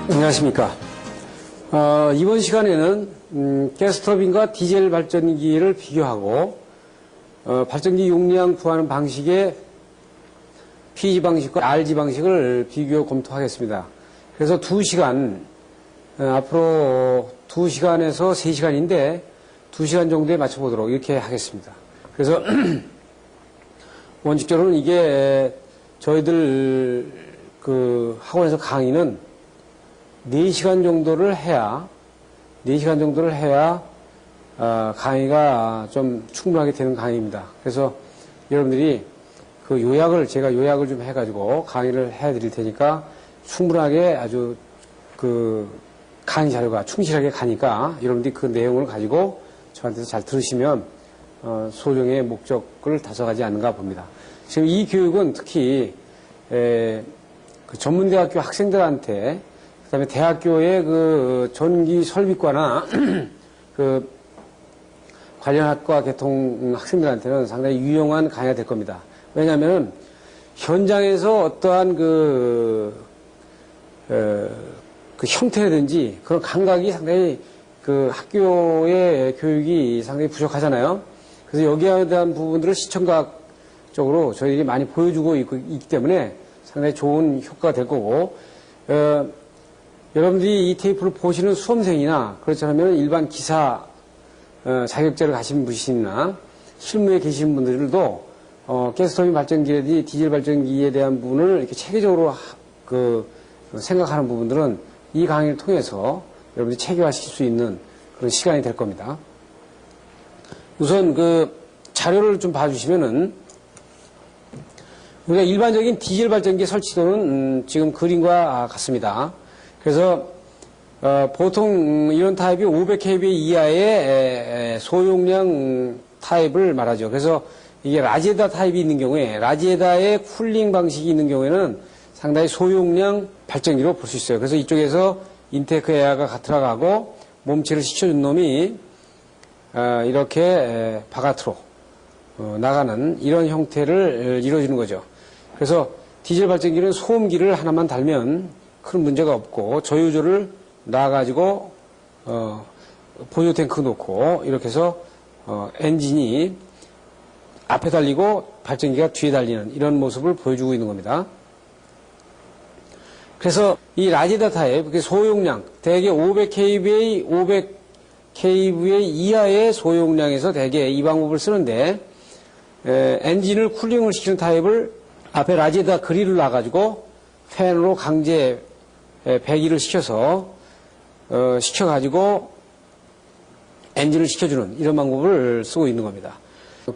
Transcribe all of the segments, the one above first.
안녕하십니까. 이번 시간에는 가스터빈과 디젤 발전기를 비교하고 발전기 용량 구하는 방식의 PG 방식과 RG 방식을 비교 검토하겠습니다. 그래서 2시간, 앞으로 2시간에서 3시간인데 2시간 정도에 맞춰보도록 이렇게 하겠습니다. 그래서 원칙적으로는 이게 저희들 그 학원에서 강의는 4시간 정도를 해야 강의가 좀 충분하게 되는 강의입니다. 그래서 여러분들이 그 제가 요약을 좀 해가지고 강의를 해드릴 테니까 충분하게 아주 그 강의 자료가 충실하게 가니까 여러분들이 그 내용을 가지고 저한테서 잘 들으시면 소정의 목적을 달성하지 않는가 봅니다. 지금 이 교육은 특히 그 전문대학교 학생들한테 그다음에 대학교의 그 전기 설비과나 그 관련 학과 계통 학생들한테는 상당히 유용한 강의가 될 겁니다. 왜냐하면 현장에서 어떠한 그 형태라든지 그런 감각이 상당히 그 학교의 교육이 상당히 부족하잖아요. 그래서 여기에 대한 부분들을 시청각적으로 저희들이 많이 보여주고 있기 때문에 상당히 좋은 효과가 될 거고, 여러분들이 이 테이프를 보시는 수험생이나 그렇지 않으면 일반 기사 자격증을 가신 분이나 실무에 계신 분들도 가스터빈 발전기라든지 디젤 발전기에 대한 부분을 이렇게 체계적으로 생각하는 부분들은 이 강의를 통해서 여러분들이 체계화시킬 수 있는 그런 시간이 될 겁니다. 우선 그 자료를 좀 봐주시면은 우리가 일반적인 디젤 발전기 설치도는 지금 그림과 같습니다. 그래서 보통 이런 타입이 500kVA 이하의 소용량 타입을 말하죠. 그래서 이게 라제다 타입이 있는 경우에 라제다의 쿨링 방식이 있는 경우에는 상당히 소용량 발전기로 볼 수 있어요. 그래서 이쪽에서 인테크 에어가 들어가고 몸체를 식혀준 놈이 이렇게 바깥으로 나가는 이런 형태를 이루어지는 거죠. 그래서 디젤 발전기는 소음기를 하나만 달면 큰 문제가 없고 저유조를 놔가지고 보조 탱크 놓고 이렇게 해서 엔진이 앞에 달리고 발전기가 뒤에 달리는 이런 모습을 보여주고 있는 겁니다. 그래서 이 라제다 타입 소용량 대개 500kVA, 500kVA 이하의 소용량에서 대개 이 방법을 쓰는데 엔진을 쿨링을 시키는 타입을 앞에 라제다 그릴을 놔가지고 팬으로 강제 배기를 시켜가지고 엔진을 식혀주는 이런 방법을 쓰고 있는 겁니다.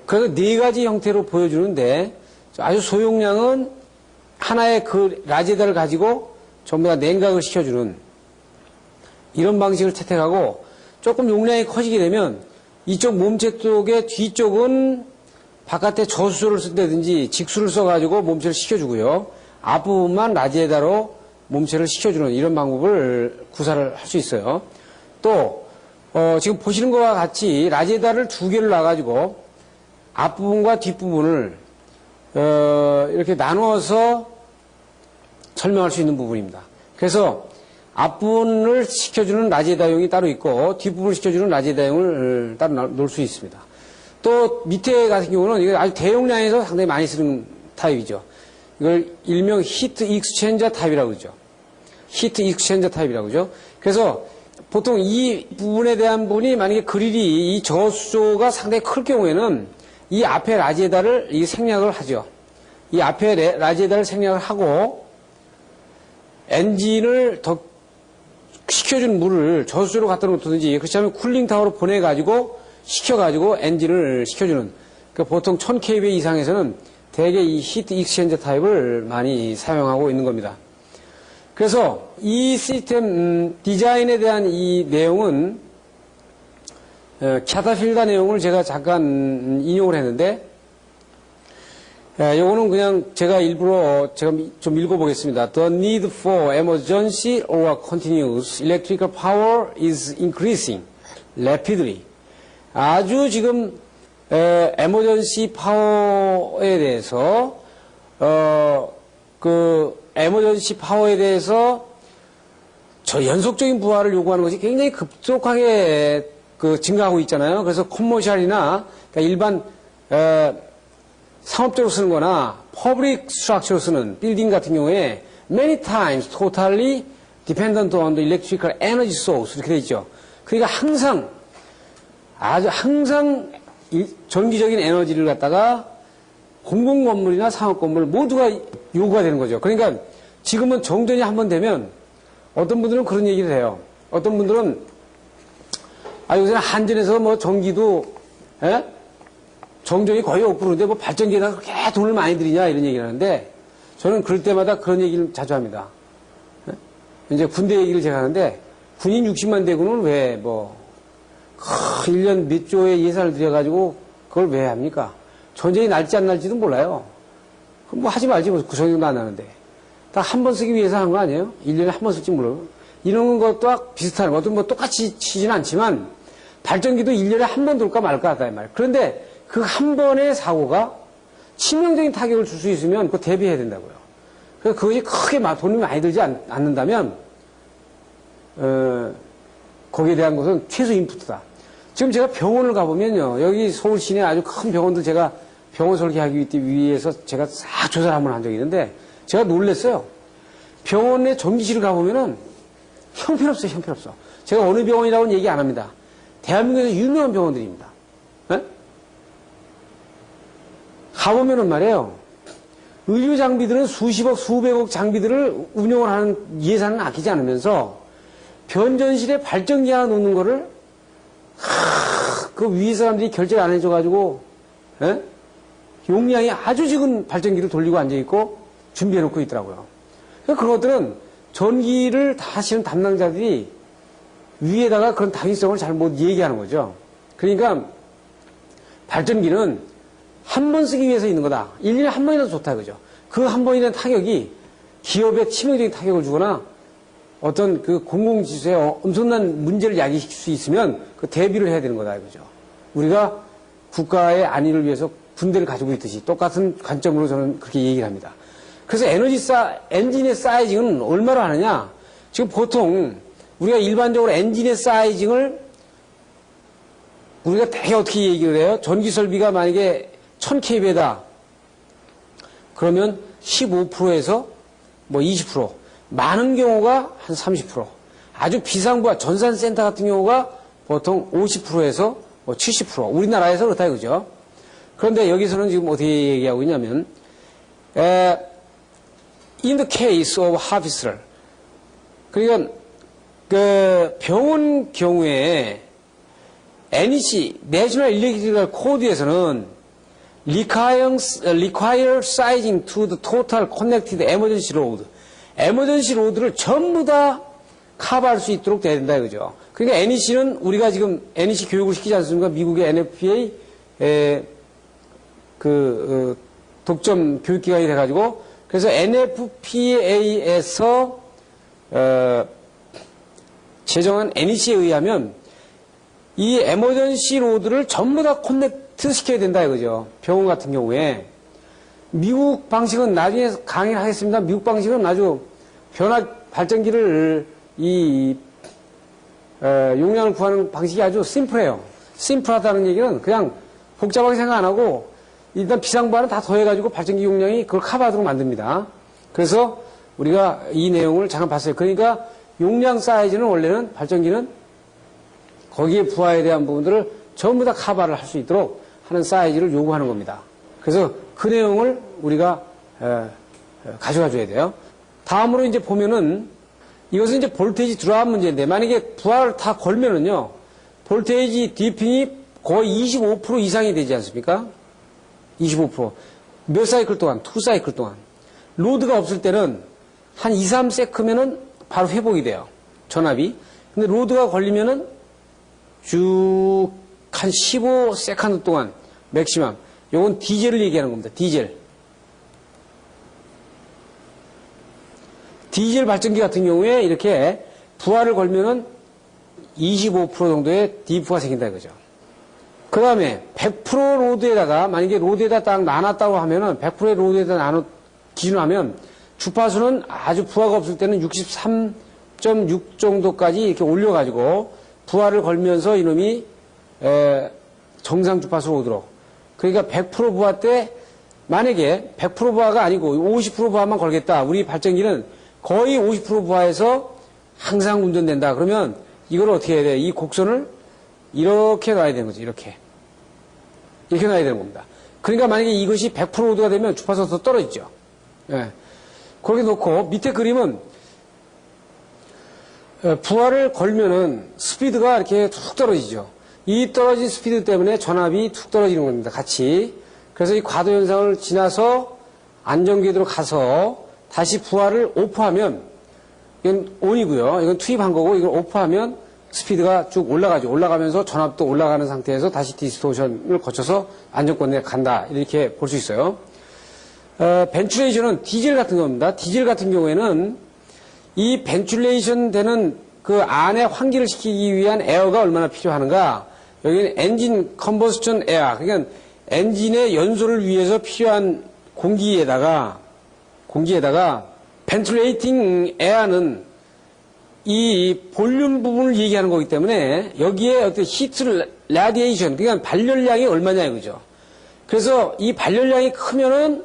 그래서 4가지 형태로 보여주는데 아주 소용량은 하나의 그 라제다를 가지고 전부 다 냉각을 시켜주는 이런 방식을 채택하고 조금 용량이 커지게 되면 이쪽 몸체 쪽의 뒤쪽은 바깥에 저수조를 쓴다든지 직수를 써가지고 몸체를 식혀주고요. 앞부분만 라제다로 몸체를 식혀주는 이런 방법을 구사를 할 수 있어요. 또 지금 보시는 것과 같이 라제다를 2개를 놔가지고 앞부분과 뒷부분을 이렇게 나누어서 설명할 수 있는 부분입니다. 그래서 앞부분을 식혀주는 라제다용이 따로 있고 뒷부분을 식혀주는 라제다용을 따로 놓을 수 있습니다. 또 밑에 같은 경우는 이거 아주 대용량에서 상당히 많이 쓰는 타입이죠. 이걸 일명 히트 익스체인저 타입이라고 그러죠. 히트 익스체인저 타입이라고 그러죠. 그래서 보통 이 부분에 대한 부분이 만약에 그릴이 이 저수조가 상당히 클 경우에는 이 앞에 라제다를 생략을 하죠. 이 앞에 라제다를 생략을 하고 엔진을 더 식혀준 물을 저수조로 갖다 놓든지 그렇지 않으면 쿨링타워로 보내가지고 식혀가지고 엔진을 식혀주는 보통 1000kVA 이상에서는 대개 이 히트 익스체인저 타입을 많이 사용하고 있는 겁니다. 그래서 이 시스템 디자인에 대한 이 내용은 캐터필더 내용을 제가 잠깐 인용을 했는데 요거는 그냥 제가 일부러 좀 읽어보겠습니다. The need for emergency or continuous electrical power is increasing rapidly. 아주 지금 에머전시 파워에 대해서 에머전시 파워에 대해서 저 연속적인 부하를 요구하는 것이 굉장히 급속하게 증가하고 있잖아요. 그래서 커머셜이나 그러니까 일반 상업적으로 쓰는 거나 퍼블릭 스트럭처로 쓰는 빌딩 같은 경우에 many times totally dependent on the electrical energy source 이렇게 돼 있죠. 그러니까 항상 전기적인 에너지를 갖다가 공공 건물이나 상업 건물 모두가 요구가 되는 거죠. 그러니까 지금은 정전이 한번 되면 어떤 분들은 그런 얘기를 해요. 어떤 분들은 요새는 한전에서 뭐 전기도 정전이 거의 없고 그런데 뭐 발전기에다가 그렇게 돈을 많이 들이냐 이런 얘기를 하는데 저는 그럴 때마다 그런 얘기를 자주 합니다. 이제 군대 얘기를 제가 하는데 군인 60만 대군은 왜 뭐 1년 몇 조의 예산을 들여가지고 그걸 왜 합니까? 전쟁이 날지 안 날지도 몰라요. 그럼 뭐 하지 말지 뭐 구성도 안 하는데 다 한 번 쓰기 위해서 한 거 아니에요? 1년에 한 번 쓸지 몰라요. 이런 것도 비슷한 것도 뭐 똑같이 치지는 않지만 발전기도 1년에 한 번 돌까 말까 하다 이 말. 그런데 그 한 번의 사고가 치명적인 타격을 줄 수 있으면 그거 대비해야 된다고요. 그래서 그것이 크게 돈이 많이 들지 않는다면 거기에 대한 것은 최소 인풋이다. 지금 제가 병원을 가보면요. 여기 서울 시내 아주 큰 병원도 제가 병원 설계하기 위해서 제가 싹 조사를 한번 한 적이 있는데 제가 놀랐어요. 병원에 전기실을 가보면은 형편없어요. 형편없어. 제가 어느 병원이라고는 얘기 안 합니다. 대한민국에서 유명한 병원들입니다. 네? 가보면은 말이에요. 의료 장비들은 수십억, 수백억 장비들을 운영을 하는 예산은 아끼지 않으면서 변전실에 발전기 하나 놓는 거를 그 위에 사람들이 결제를 안 해줘가지고 용량이 아주 적은 발전기를 돌리고 앉아있고 준비해놓고 있더라고요. 그러니까 그런 것들은 전기를 다 하시는 담당자들이 위에다가 그런 당위성을 잘 못 얘기하는 거죠. 그러니까 발전기는 한 번 쓰기 위해서 있는 거다. 1년에 한 번이라도 좋다 그죠. 그 한 번이라는 타격이 기업에 치명적인 타격을 주거나 어떤 그 공공지수에 엄청난 문제를 야기시킬 수 있으면 그 대비를 해야 되는 거다 이거죠. 우리가 국가의 안위를 위해서 군대를 가지고 있듯이 똑같은 관점으로 저는 그렇게 얘기를 합니다. 그래서 엔진의 사이징은 얼마나 하느냐? 지금 보통 우리가 일반적으로 엔진의 사이징을 우리가 되게 어떻게 얘기를 해요? 전기 설비가 만약에 1000kV다. 그러면 15%에서 뭐 20%. 많은 경우가 한 30%. 아주 비상부하 전산센터 같은 경우가 보통 50%에서 뭐 70%. 우리나라에서 그렇다 이거죠. 그런데 여기서는 지금 어떻게 얘기하고 있냐면, in the case of hospital. 그러니까, 병원 경우에 NEC, National Electrical Code에서는 require sizing to the total connected emergency load. 에머전시 로드를 전부 다 커버할 수 있도록 돼야 된다 이거죠. 그러니까 NEC는 우리가 지금 NEC 교육을 시키지 않습니까? 미국의 NFPA 독점 교육기관이 돼가지고 그래서 NFPA에서 제정한 NEC에 의하면 이 에머전시 로드를 전부 다 커넥트 시켜야 된다 이거죠. 병원 같은 경우에. 미국 방식은 나중에 강의를 하겠습니다. 미국 방식은 아주 발전기를 용량을 구하는 방식이 아주 심플해요. 심플하다는 얘기는 그냥 복잡하게 생각 안 하고 일단 비상부하는 다 더해가지고 발전기 용량이 그걸 커버하도록 만듭니다. 그래서 우리가 이 내용을 잠깐 봤어요. 그러니까 용량 사이즈는 원래는 발전기는 거기에 부하에 대한 부분들을 전부 다 커버를 할 수 있도록 하는 사이즈를 요구하는 겁니다. 그래서 그 내용을 우리가 가져가 줘야 돼요. 다음으로 이제 보면은 이것은 이제 볼테이지 드랍 문제인데 만약에 부하를 다 걸면은요 볼테이지 디핑이 거의 25% 이상이 되지 않습니까? 25%. 몇 사이클 동안? 2사이클 동안. 로드가 없을 때는 한 2, 3세크면은 바로 회복이 돼요. 전압이. 근데 로드가 걸리면은 쭉 한 15세컨드 동안 맥시멈. 요건 디젤을 얘기하는 겁니다. 디젤 발전기 같은 경우에 이렇게 부하를 걸면은 25% 정도의 디부가 생긴다 이거죠. 그 다음에 100% 로드에다가 만약에 로드에다 딱 나눴다고 하면은 100%의 로드에다 기준하면 주파수는 아주 부하가 없을 때는 63 10.6 정도까지 이렇게 올려가지고 부하를 걸면서 이놈이 정상 주파수로 오도록. 그러니까 100% 부하 때 만약에 100% 부하가 아니고 50% 부하만 걸겠다. 우리 발전기는 거의 50% 부하에서 항상 운전된다. 그러면 이걸 어떻게 해야 돼? 이 곡선을 이렇게 놔야 되는 거지. 이렇게 놔야 되는 겁니다. 그러니까 만약에 이것이 100% 오도가 되면 주파수가 더 떨어지죠. 예. 그렇게 놓고 밑에 그림은 부하를 걸면은 스피드가 이렇게 툭 떨어지죠. 이 떨어진 스피드 때문에 전압이 툭 떨어지는 겁니다. 같이. 그래서 이 과도 현상을 지나서 안정궤도로 가서 다시 부하를 오프하면 이건 ON이고요. 이건 투입한 거고 이걸 오프하면 스피드가 쭉 올라가죠. 올라가면서 전압도 올라가는 상태에서 다시 디스토션을 거쳐서 안정권에 간다. 이렇게 볼 수 있어요. 벤츄레이션은 디젤 같은 겁니다. 디젤 같은 경우에는 이 벤츄레이션 되는 그 안에 환기를 시키기 위한 에어가 얼마나 필요하는가. 여기는 엔진 컨버스천 에어. 그러니까 엔진의 연소를 위해서 필요한 공기에다가 벤츄레이팅 에어는 이 볼륨 부분을 얘기하는 거기 때문에 여기에 어떤 히트 라디에이션, 그러니까 발열량이 얼마냐 이거죠. 그래서 이 발열량이 크면은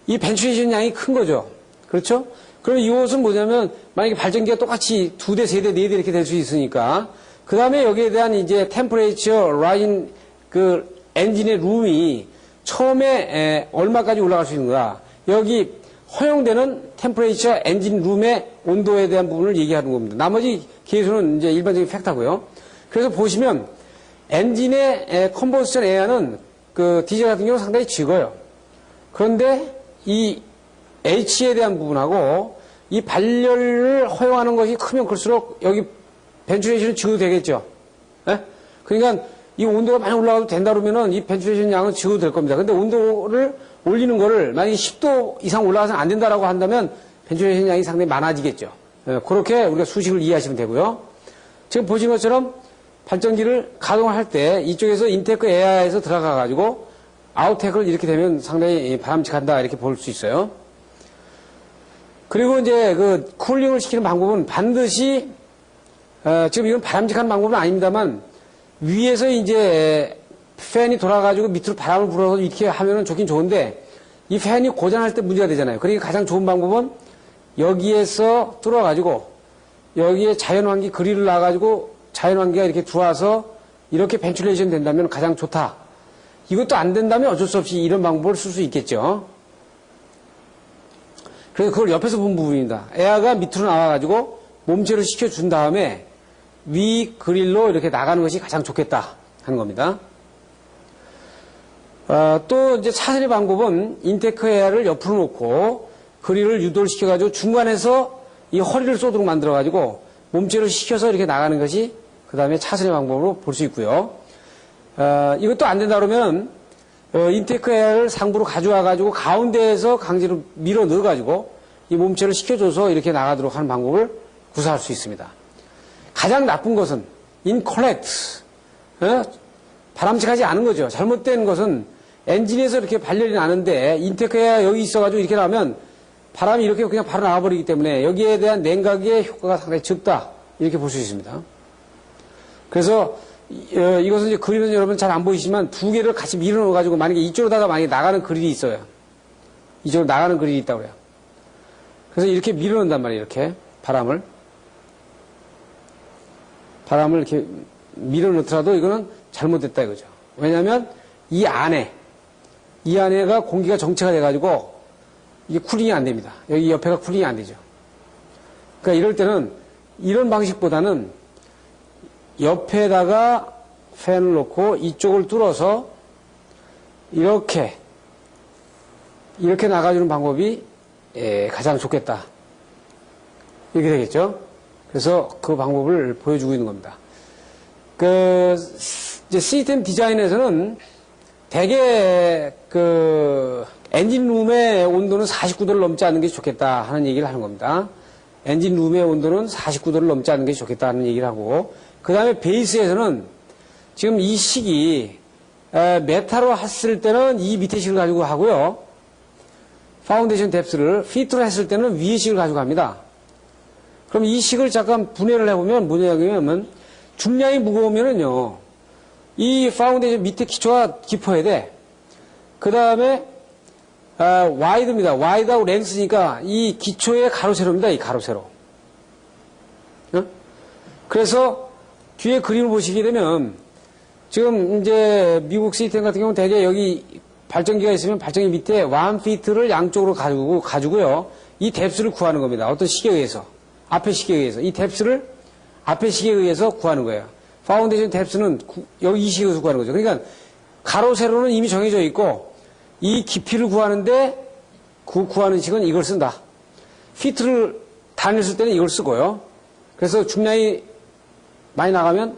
이 벤츄레이션 양이 큰 거죠. 그렇죠? 그럼 이것은 뭐냐면 만약에 발전기가 똑같이 2대, 3대, 4대 이렇게 될 수 있으니까 그 다음에 여기에 대한 이제 템퍼레이처 라인 그 엔진의 룸이 처음에 얼마까지 올라갈 수 있는가. 여기 허용되는 템퍼레이처 엔진 룸의 온도에 대한 부분을 얘기하는 겁니다. 나머지 계수는 이제 일반적인 팩터고요. 그래서 보시면 엔진의 컨버스천 에어는 그 디젤 같은 경우는 상당히 적어요. 그런데 이 H에 대한 부분하고 이 발열을 허용하는 것이 크면 클수록 여기 벤츄레이션은 적어도 되겠죠. 예? 그러니까 이 온도가 많이 올라가도 된다 그러면은 이 벤츄레이션 양은 적어도 될 겁니다. 근데 온도를 올리는 거를 만약에 10도 이상 올라가서는 안 된다라고 한다면 벤츄레이션 양이 상당히 많아지겠죠. 예, 그렇게 우리가 수식을 이해하시면 되고요. 지금 보신 것처럼 발전기를 가동을 할 때 이쪽에서 인테크 에어에서 들어가 가지고 아웃테크를 이렇게 되면 상당히 바람직한다 이렇게 볼 수 있어요. 그리고 이제 그 쿨링을 시키는 방법은 반드시 지금 이건 바람직한 방법은 아닙니다만 위에서 이제 팬이 돌아가지고 밑으로 바람을 불어서 이렇게 하면은 좋긴 좋은데 이 팬이 고장날 때 문제가 되잖아요. 그러니까 가장 좋은 방법은 여기에서 뚫어가지고 여기에 자연환기 그릴을 놔가지고 자연환기가 이렇게 들어와서 이렇게 벤츄레이션 된다면 가장 좋다. 이것도 안 된다면 어쩔 수 없이 이런 방법을 쓸 수 있겠죠. 그래서 그걸 옆에서 본 부분입니다. 에어가 밑으로 나와가지고 몸체를 식혀준 다음에 위 그릴로 이렇게 나가는 것이 가장 좋겠다 하는 겁니다. 또 이제 차선의 방법은 인테크 에어를 옆으로 놓고 그릴을 유도를 시켜가지고 중간에서 이 허리를 쏘도록 만들어가지고 몸체를 식혀서 이렇게 나가는 것이 그 다음에 차선의 방법으로 볼 수 있고요. 이것도 안 된다 그러면 인테크 에어를 상부로 가져와가지고 가운데에서 강제로 밀어 넣어가지고 이 몸체를 식혀줘서 이렇게 나가도록 하는 방법을 구사할 수 있습니다. 가장 나쁜 것은 incorrect, 바람직하지 않은 거죠. 잘못된 것은 엔진에서 이렇게 발열이 나는데 인테크 에어 여기 있어가지고 이렇게 나오면 바람이 이렇게 그냥 바로 나와버리기 때문에 여기에 대한 냉각의 효과가 상당히 적다 이렇게 볼 수 있습니다. 그래서 이것은 이제 그림은 여러분 잘 안 보이시지만 두 개를 같이 밀어 넣어가지고 만약에 이쪽으로다가 만약에 나가는 그릴이 있어요. 이쪽으로 나가는 그릴이 있다고 해요. 그래서 이렇게 밀어 넣는단 말이에요. 이렇게 바람을 이렇게 밀어 넣더라도 이거는 잘못됐다 이거죠. 왜냐하면 이 안에가 공기가 정체가 돼가지고 이게 쿨링이 안 됩니다. 여기 옆에가 쿨링이 안 되죠. 그러니까 이럴 때는 이런 방식보다는 옆에다가 팬을 놓고 이쪽을 뚫어서 이렇게 나가주는 방법이 가장 좋겠다. 이렇게 되겠죠. 그래서 그 방법을 보여주고 있는 겁니다. 이제 시스템 디자인에서는 대개 엔진룸의 온도는 49도를 넘지 않는 게 좋겠다 하는 얘기를 하는 겁니다. 엔진룸의 온도는 49도를 넘지 않는 게 좋겠다 하는 얘기를 하고, 그 다음에 베이스에서는 지금 이 식이 메타로 했을 때는 이 밑에 식을 가지고 하고요. 파운데이션 뎁스를 피트로 했을 때는 위에 식을 가지고 합니다. 그럼 이 식을 잠깐 분해를 해보면 뭐냐면 중량이 무거우면은요 이 파운데이션 밑에 기초가 깊어야 돼. 그 다음에 와이드입니다. 와이드하고 랭스니까 이 기초의 가로세로입니다. 이 가로세로. 어? 그래서 뒤에 그림을 보시게 되면 지금 이제 미국 시스템 같은 경우는 대개 여기 발전기가 있으면 발전기 밑에 1피트를 양쪽으로 가지고요. 이 뎁스를 구하는 겁니다. 어떤 식에 의해서. 앞의 식에 의해서. 이 뎁스를 앞의 식에 의해서 구하는 거예요. 파운데이션 뎁스는 여기 이 식에 의해서 구하는 거죠. 그러니까 가로, 세로는 이미 정해져 있고 이 깊이를 구하는데 구하는 식은 이걸 쓴다. 피트를 단위를 쓸 때는 이걸 쓰고요. 그래서 중량이 많이 나가면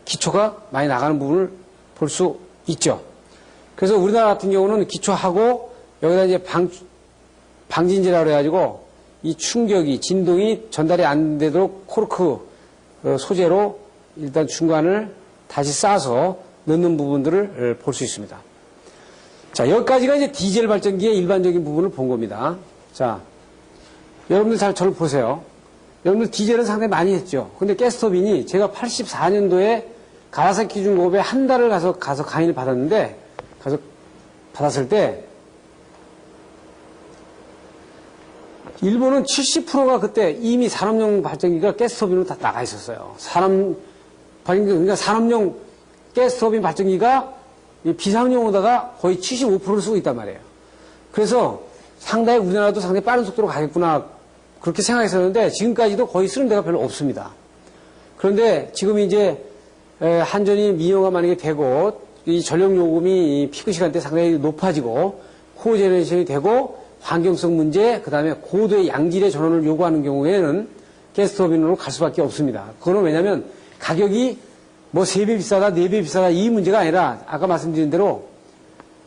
기초가 많이 나가는 부분을 볼 수 있죠. 그래서 우리나라 같은 경우는 기초하고 여기다 이제 방진제라고 해가지고 이 충격이, 진동이 전달이 안 되도록 코르크 소재로 일단 중간을 다시 싸서 넣는 부분들을 볼 수 있습니다. 자, 여기까지가 이제 디젤 발전기의 일반적인 부분을 본 겁니다. 자, 여러분들 잘 저를 보세요. 여러분들 디젤은 상당히 많이 했죠. 근데 가스터빈이 제가 84년도에 가와사키 중공업에 한 달을 가서 강의를 받았는데, 받았을 때, 일본은 70%가 그때 이미 산업용 발전기가 가스터빈으로 다 나가 있었어요. 그러니까 산업용 가스터빈 발전기가 비상용으로다가 거의 75%를 쓰고 있단 말이에요. 그래서 상당히 우리나라도 상당히 빠른 속도로 가겠구나 그렇게 생각했었는데 지금까지도 거의 쓰는 데가 별로 없습니다. 그런데 지금 이제 한전이 민영화 만약에 되고 이 전력 요금이 피크 시간대 상당히 높아지고 코제너레이션이 되고 환경성 문제 그다음에 고도의 양질의 전원을 요구하는 경우에는 가스터빈으로 갈 수밖에 없습니다. 그거는 왜냐하면 가격이 뭐 3배 비싸다 4배 비싸다 이 문제가 아니라 아까 말씀드린 대로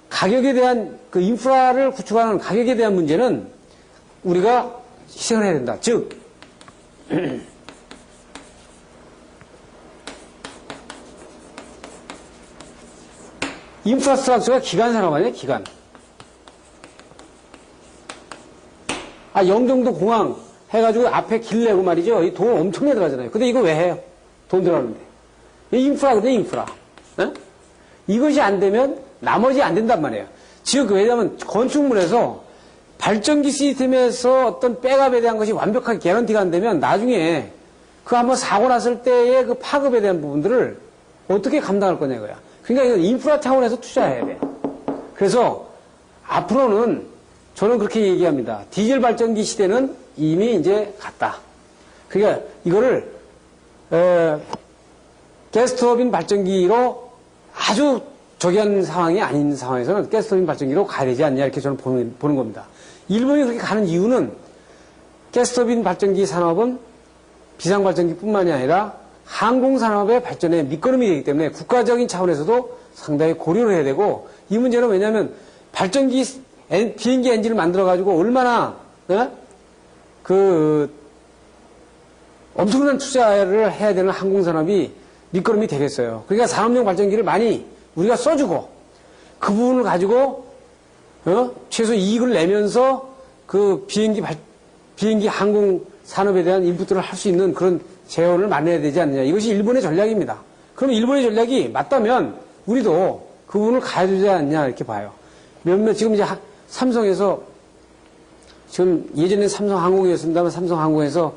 가격에 대한 그 인프라를 구축하는 가격에 대한 문제는 우리가 희생을 해야 된다. 즉 인프라스트럭처가 기간 산업 아니에요? 기간. 영종도 공항 해가지고 앞에 길 내고 말이죠. 이 돈 엄청 들어가잖아요. 근데 이거 왜 해요? 돈 들어가는데. 이 인프라거든요, 인프라. 에? 이것이 안 되면 나머지 안 된단 말이에요. 즉, 왜냐하면 건축물에서 발전기 시스템에서 어떤 백업에 대한 것이 완벽하게 개런티가 안 되면 나중에 그 한번 사고 났을 때의 그 파급에 대한 부분들을 어떻게 감당할 거냐 이거야. 그러니까 이건 인프라 차원에서 투자해야 돼. 그래서 앞으로는 저는 그렇게 얘기합니다. 디젤 발전기 시대는 이미 이제 갔다. 그러니까 이거를 가스터빈 발전기로 아주 저기한 상황이 아닌 상황에서는 가스터빈 발전기로 가야 되지 않냐 이렇게 저는 보는 겁니다. 일본이 그렇게 가는 이유는 가스터빈 발전기 산업은 비상발전기뿐만이 아니라 항공산업의 발전에 밑거름이 되기 때문에 국가적인 차원에서도 상당히 고려를 해야 되고 이 문제는 왜냐하면 발전기 비행기 엔진을 만들어가지고 얼마나 엄청난 투자를 해야 되는 항공산업이 밑거름이 되겠어요. 그러니까 산업용 발전기를 많이 우리가 써주고 그 부분을 가지고 최소 이익을 내면서 그 비행기 항공 산업에 대한 인풋들을 할 수 있는 그런 재원을 마련해야 되지 않느냐. 이것이 일본의 전략입니다. 그럼 일본의 전략이 맞다면 우리도 그 부분을 가야 되지 않냐 이렇게 봐요. 몇몇 지금 이제 삼성에서 지금 예전에 삼성항공이었습니다만 삼성항공에서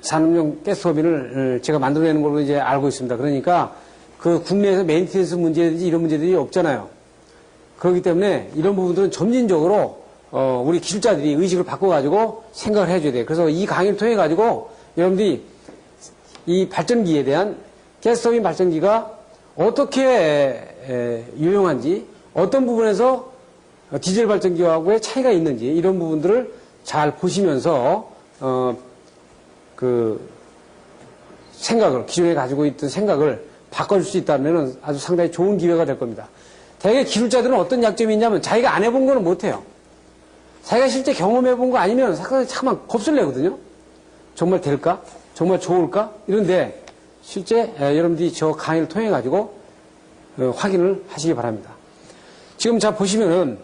산업용 가스터빈을 제가 만들어내는 걸로 이제 알고 있습니다. 그러니까 그 국내에서 메인테넌스 문제든지 이런 문제들이 없잖아요. 그렇기 때문에 이런 부분들은 점진적으로 우리 기술자들이 의식을 바꿔가지고 생각을 해줘야 돼요. 그래서 이 강의를 통해 가지고 여러분들이 이 발전기에 대한 가스터빈 발전기가 어떻게 유용한지 어떤 부분에서 디젤 발전기하고의 차이가 있는지 이런 부분들을 잘 보시면서 그 생각을 기존에 가지고 있던 생각을 바꿔줄 수 있다면 아주 상당히 좋은 기회가 될 겁니다. 대개 기술자들은 어떤 약점이 있냐면 자기가 안 해본 거는 못해요. 자기가 실제 경험해본 거 아니면 상당히 참 겁을 내거든요. 정말 될까? 정말 좋을까? 이런데 실제 여러분들이 저 강의를 통해 가지고 확인을 하시기 바랍니다. 지금 자 보시면은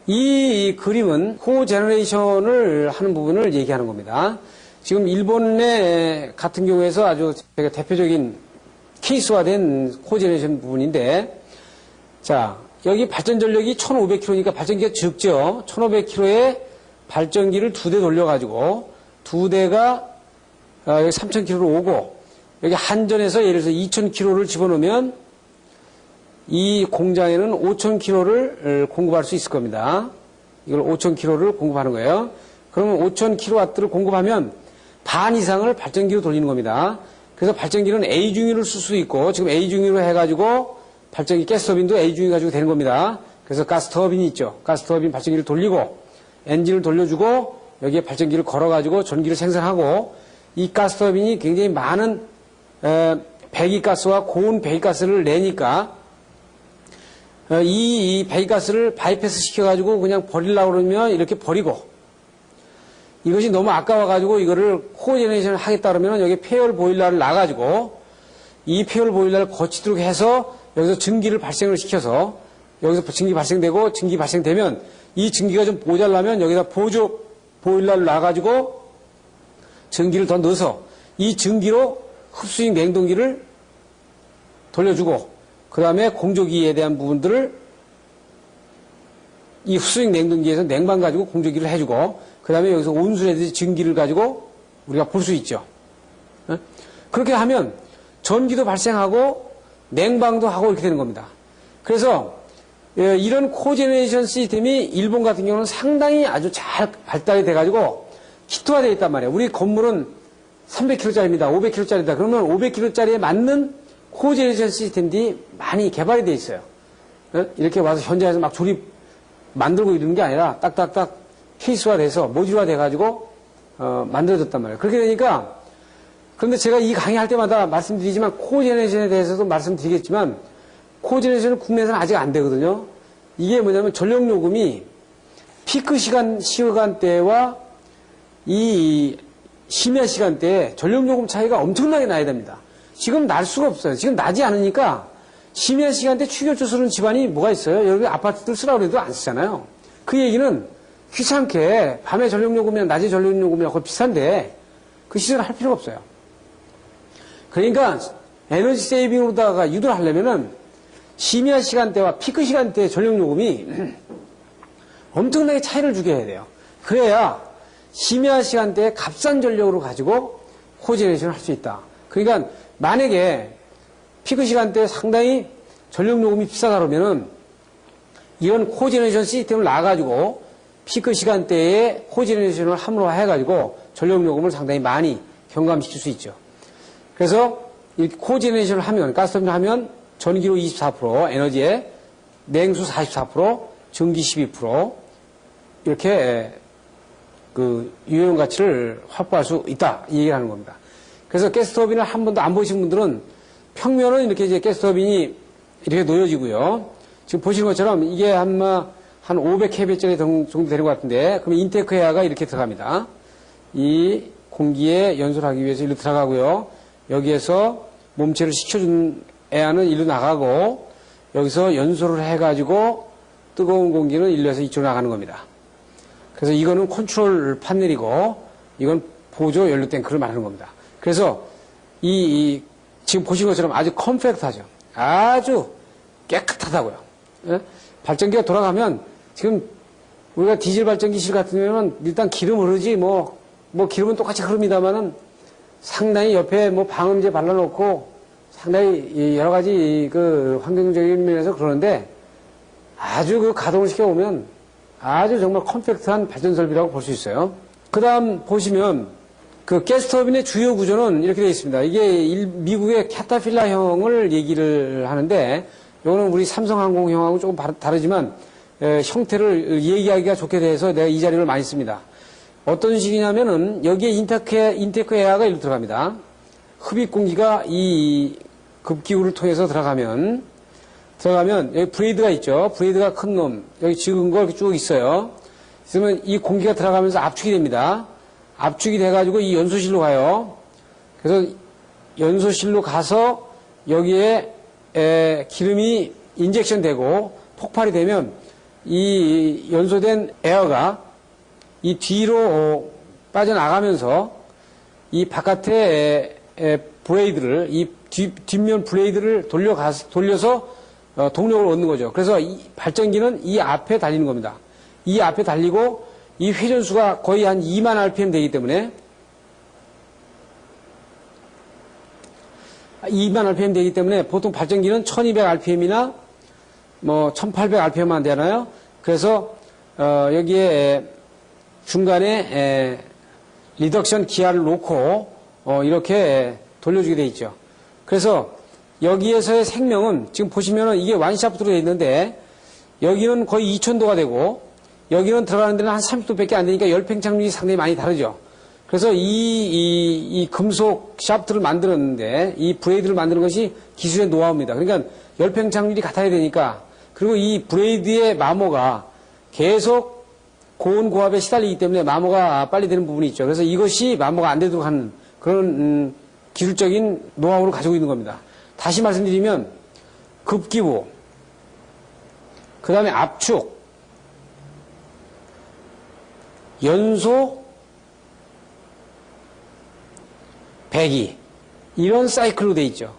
이 그림은 코제너레이션을 하는 부분을 얘기하는 겁니다. 지금 일본의 같은 경우에서 아주 제가 대표적인 케이스화된 코제너레이션 부분인데, 자, 여기 발전 전력이 1500km니까 발전기가 적죠. 1500km에 발전기를 2대 돌려가지고, 2대가 여기 3000km로 오고, 여기 한전에서 예를 들어서 2000km를 집어넣으면 이 공장에는 5000km를 공급할 수 있을 겁니다. 이걸 5000km를 공급하는 거예요. 그러면 5000kW를 공급하면 반 이상을 발전기로 돌리는 겁니다. 그래서 발전기는 A중위를 쓸 수 있고, 지금 A중위로 해가지고 발전기 가스터빈도 A중위 가지고 되는 겁니다. 그래서 가스터빈이 있죠. 가스터빈 발전기를 돌리고 엔진을 돌려주고 여기에 발전기를 걸어가지고 전기를 생산하고, 이 가스터빈이 굉장히 많은 배기가스와 고온 배기가스를 내니까 이 배기가스를 바이패스 시켜가지고 그냥 버리려고 그러면 이렇게 버리고, 이것이 너무 아까워가지고 이거를 코제너레이션을 하겠다 그러면 여기 폐열 보일러를 놔가지고 이 폐열 보일러를 거치도록 해서 여기서 증기를 발생을 시켜서 여기서 증기 발생되고, 증기 발생되면 이 증기가 좀 모자라면 여기다 보조 보일러를 놔가지고 증기를 더 넣어서 이 증기로 흡수식 냉동기를 돌려주고, 그 다음에 공조기에 대한 부분들을 이 흡수식 냉동기에서 냉방 가지고 공조기를 해주고, 그 다음에 여기서 온수라든지 증기를 가지고 우리가 볼 수 있죠. 그렇게 하면 전기도 발생하고 냉방도 하고 이렇게 되는 겁니다. 그래서 이런 코제너레이션 시스템이 일본 같은 경우는 상당히 아주 잘 발달이 돼가지고 키트화되어 있단 말이에요. 우리 건물은 300kg짜리입니다. 500kg짜리다. 그러면 500kg짜리에 맞는 코제너레이션 시스템들이 많이 개발이 되어 있어요. 이렇게 와서 현장에서 막 조립 만들고 이러는 게 아니라 딱딱딱 케이스화돼서 모듈화돼가지고 만들어졌단 말이에요. 그렇게 되니까, 그런데 제가 이 강의할 때마다 말씀드리지만 코제너레이션에 대해서도 말씀드리겠지만 코제너레이션은 국내에서는 아직 안 되거든요. 이게 뭐냐면 전력요금이 피크 시간대와 이 심야 시간대에 전력요금 차이가 엄청나게 나야 됩니다. 지금 날 수가 없어요. 지금 나지 않으니까 심야 시간대 축열조 쓰는 집안이 뭐가 있어요? 여기 아파트들 쓰라고 해도 안 쓰잖아요. 그 얘기는 귀찮게 밤에 전력요금이랑 낮에 전력요금이랑 거의 비슷한데 그 시설을 할 필요가 없어요. 그러니까 에너지 세이빙으로다가 유도를 하려면은 심야 시간대와 피크 시간대의 전력요금이 엄청나게 차이를 주게 해야 돼요. 그래야 심야 시간대에 값싼 전력으로 가지고 코제너레이션을 할 수 있다. 그러니까 만약에 피크 시간대에 상당히 전력요금이 비싸다 그러면은 이런 코제너레이션 시스템을 놔가지고 피크 시간대에 코제너레이션을 함으로해가지고 전력요금을 상당히 많이 경감시킬 수 있죠. 그래서 이렇게 코제너레이션을 하면, 가스터빈을 하면 전기료 24%, 에너지에 냉수 44%, 전기 12% 이렇게 그 유효용 가치를 확보할 수 있다, 이 얘기를 하는 겁니다. 그래서 가스터빈을 한 번도 안 보신 분들은 평면은 이렇게 이제 가스터빈이 이렇게 놓여지고요. 지금 보시는 것처럼 이게 한 500kV짜리 정도 되는 것 같은데, 그러면 인테이크 에어가 이렇게 들어갑니다. 이 공기에 연소를 하기 위해서 이리로 들어가고요. 여기에서 몸체를 식혀준 에어는 이리로 나가고, 여기서 연소를 해가지고 뜨거운 공기는 일로에서 이쪽으로 나가는 겁니다. 그래서 이거는 컨트롤 판넬이고, 이건 보조 연료 탱크를 말하는 겁니다. 그래서 지금 보신 것처럼 아주 컴팩트하죠. 아주 깨끗하다고요. 예? 발전기가 돌아가면 지금 우리가 디젤 발전기실 같은 경우는 일단 기름 흐르지 뭐 기름은 똑같이 흐릅니다만은 상당히 옆에 뭐 방음제 발라놓고 상당히 여러 가지 그 환경적인 면에서 그러는데 아주 그 가동을 시켜보면 아주 정말 컴팩트한 발전 설비라고 볼 수 있어요. 그 다음 보시면 그 가스터빈의 주요 구조는 이렇게 되어 있습니다. 이게 미국의 캐타필라형을 얘기를 하는데, 이거는 우리 삼성항공형하고 조금 다르지만 형태를 얘기하기가 좋게 돼서 내가 이 자료를 많이 씁니다. 어떤 식이냐면은 여기에 인테이크 에어가 이리로 들어갑니다. 흡입 공기가 이 급기구를 통해서 들어가면 여기 브레이드가 있죠. 브레이드가 큰 놈, 여기 적은 거 이렇게 쭉 있어요. 그러면 이 공기가 들어가면서 압축이 됩니다. 압축이 돼가지고 이 연소실로 가요. 그래서 연소실로 가서 여기에 기름이 인젝션 되고 폭발이 되면 이 연소된 에어가 이 뒤로 빠져나가면서 이 바깥에 브레이드를, 이 뒷면 브레이드를 돌려서 동력을 얻는 거죠. 그래서 이 발전기는 이 앞에 달리는 겁니다. 이 앞에 달리고 이 회전수가 거의 한 2만 rpm 되기 때문에 2만 rpm 되기 때문에 보통 발전기는 1200rpm이나 뭐 1800rpm만 되나요? 그래서 여기에 중간에 리덕션 기아를 놓고 이렇게 돌려주게 돼 있죠. 그래서 여기에서의 생명은 지금 보시면은 이게 완샤프트로 되어 있는데 여기는 거의 2000도가 되고 여기는 들어가는 데는 한 30도밖에 안 되니까 열팽창률이 상당히 많이 다르죠. 그래서 이 금속 샤프트를 만들었는데 이 브레이드를 만드는 것이 기술의 노하우입니다. 그러니까 열팽창률이 같아야 되니까, 그리고 이 브레이드의 마모가 계속 고온 고압에 시달리기 때문에 마모가 빨리 되는 부분이 있죠. 그래서 이것이 마모가 안 되도록 하는 그런 기술적인 노하우를 가지고 있는 겁니다. 다시 말씀드리면 급기부, 그 다음에 압축, 연소, 배기, 이런 사이클로 돼 있죠.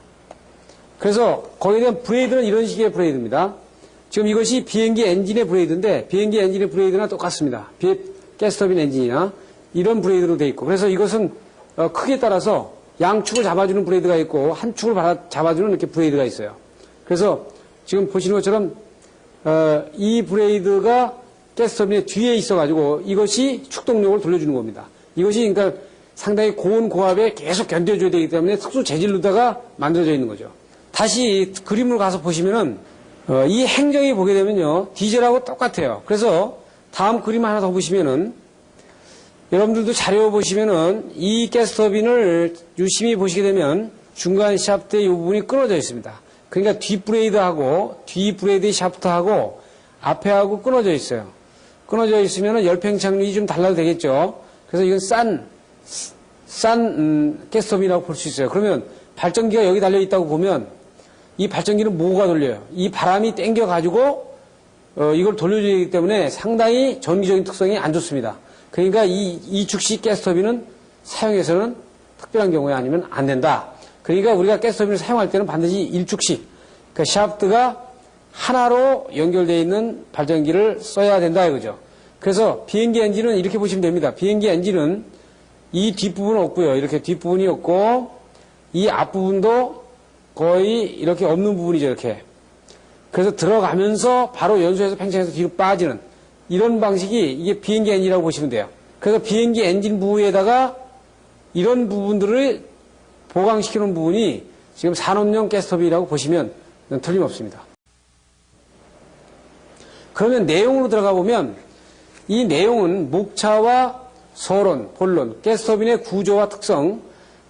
그래서 거기에 대한 브레이드는 이런 식의 브레이드입니다. 지금 이것이 비행기 엔진의 브레이드인데 비행기 엔진의 브레이드나 똑같습니다. 가스터빈 엔진이나 이런 브레이드로 돼 있고, 그래서 이것은 크기에 따라서 양축을 잡아주는 브레이드가 있고 한 축을 잡아주는 이렇게 브레이드가 있어요. 그래서 지금 보시는 것처럼 이 브레이드가 가스터빈의 뒤에 있어가지고 이것이 축동력을 돌려주는 겁니다. 이것이 그러니까 상당히 고온 고압에 계속 견뎌줘야 되기 때문에 특수 재질로다가 만들어져 있는 거죠. 다시 그림으로 가서 보시면은 이 행정이 보게 되면요 디젤하고 똑같아요. 그래서 다음 그림 하나 더 보시면은 여러분들도 자료 보시면은 이 가스터빈을 유심히 보시게 되면 중간 샤프트의 이 부분이 끊어져 있습니다. 그러니까 뒷 브레이드의 샤프트하고 앞에하고 끊어져 있어요. 끊어져 있으면은 열팽창률이 좀 달라도 되겠죠. 그래서 이건 싼 가스터빈이라고 볼 수 있어요. 그러면 발전기가 여기 달려 있다고 보면 이 발전기는 뭐가 돌려요? 이 바람이 땡겨가지고 이걸 돌려줘야 되기 때문에 상당히 전기적인 특성이 안 좋습니다. 그러니까 이 축식 가스터빈은 사용해서는 특별한 경우에 아니면 안 된다. 그러니까 우리가 가스터빈을 사용할 때는 반드시 일축식, 그러니까 샤프트가 하나로 연결되어 있는 발전기를 써야 된다 이거죠. 그래서 비행기 엔진은 이렇게 보시면 됩니다. 비행기 엔진은 이 뒷부분은 없고요. 이렇게 뒷부분이 없고 이 앞부분도 거의 이렇게 없는 부분이죠. 이렇게. 그래서 들어가면서 바로 연소해서 팽창해서 뒤로 빠지는 이런 방식이 이게 비행기 엔진이라고 보시면 돼요. 그래서 비행기 엔진 부위에다가 이런 부분들을 보강시키는 부분이 지금 산업용 가스터빈이라고 보시면 틀림없습니다. 그러면 내용으로 들어가 보면 이 내용은 목차와 서론, 본론, 가스터빈의 구조와 특성,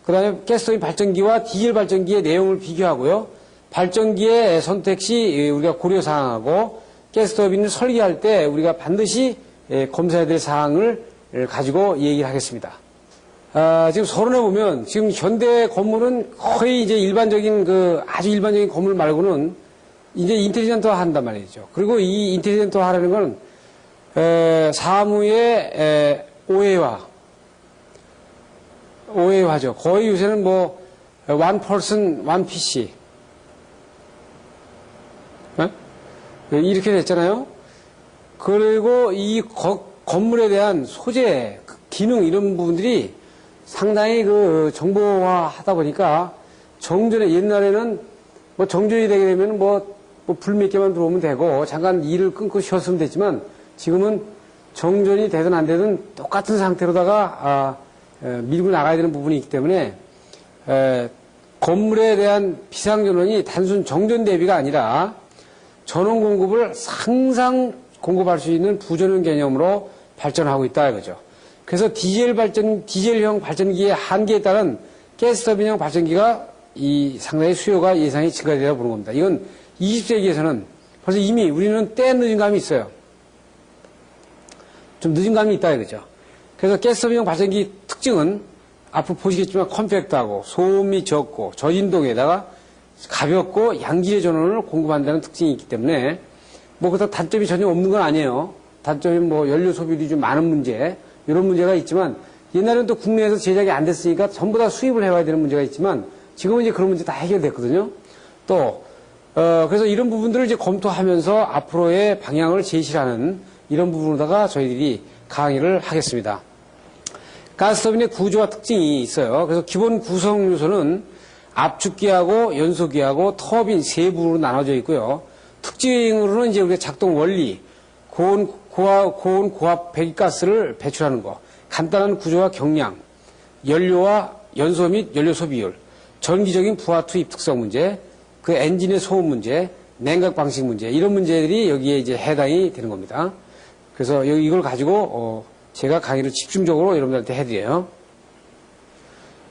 그 다음에 가스터빈 발전기와 디젤 발전기의 내용을 비교하고요. 발전기의 선택 시 우리가 고려사항하고 가스터빈을 설계할 때 우리가 반드시 검사해야 될 사항을 가지고 얘기를 하겠습니다. 지금 서론에 보면 지금 현대 건물은 거의 이제 아주 일반적인 건물 말고는 이제 인텔리전트화 한단 말이죠. 그리고 이 인텔리전트화 하라는 건 사무의 오해화죠. 거의 요새는 뭐 one person, one PC 이렇게 됐잖아요. 그리고 이 건물에 대한 소재, 기능 이런 부분들이 상당히 정보화 하다 보니까 옛날에는 뭐 정전이 되게 되면 불 몇 개만 들어오면 되고 잠깐 일을 끊고 쉬었으면 됐지만 지금은 정전이 되든 안 되든 똑같은 상태로다가 밀고 나가야 되는 부분이 있기 때문에 건물에 대한 비상전원이 단순 정전 대비가 아니라 전원 공급을 항상 공급할 수 있는 부전원 개념으로 발전하고 있다 이거죠. 그래서 디젤형 발전기의 한계에 따른 가스터빈형 발전기가 상당히 수요가 예상이 증가되리라고 보는 겁니다. 이건 20세기에서는 벌써 이미 우리는 때 늦은 감이 있어요. 좀 늦은 감이 있다 이거죠. 그래서 가스터빈형 발전기 특징은 앞으로 보시겠지만 컴팩트하고 소음이 적고 저진동에다가 가볍고 양질의 전원을 공급한다는 특징이 있기 때문에 뭐 그렇다 단점이 전혀 없는 건 아니에요. 단점이 뭐 연료 소비율이 좀 많은 문제, 이런 문제가 있지만, 옛날에는 또 국내에서 제작이 안 됐으니까 전부 다 수입을 해와야 되는 문제가 있지만, 지금은 이제 그런 문제 다 해결됐거든요. 또, 그래서 이런 부분들을 이제 검토하면서 앞으로의 방향을 제시하는 이런 부분으로다가 저희들이 강의를 하겠습니다. 가스터빈의 구조와 특징이 있어요. 그래서 기본 구성 요소는 압축기하고 연소기하고 터빈 세 부로 나눠져 있고요. 특징으로는 이제 우리가 작동 원리, 고온 고압 배기가스를 배출하는 거, 간단한 구조와 경량, 연료와 연소 및 연료 소비율, 전기적인 부하 투입 특성 문제, 그 엔진의 소음 문제, 냉각 방식 문제, 이런 문제들이 여기에 이제 해당이 되는 겁니다. 그래서 이걸 가지고 제가 강의를 집중적으로 여러분들한테 해드려요.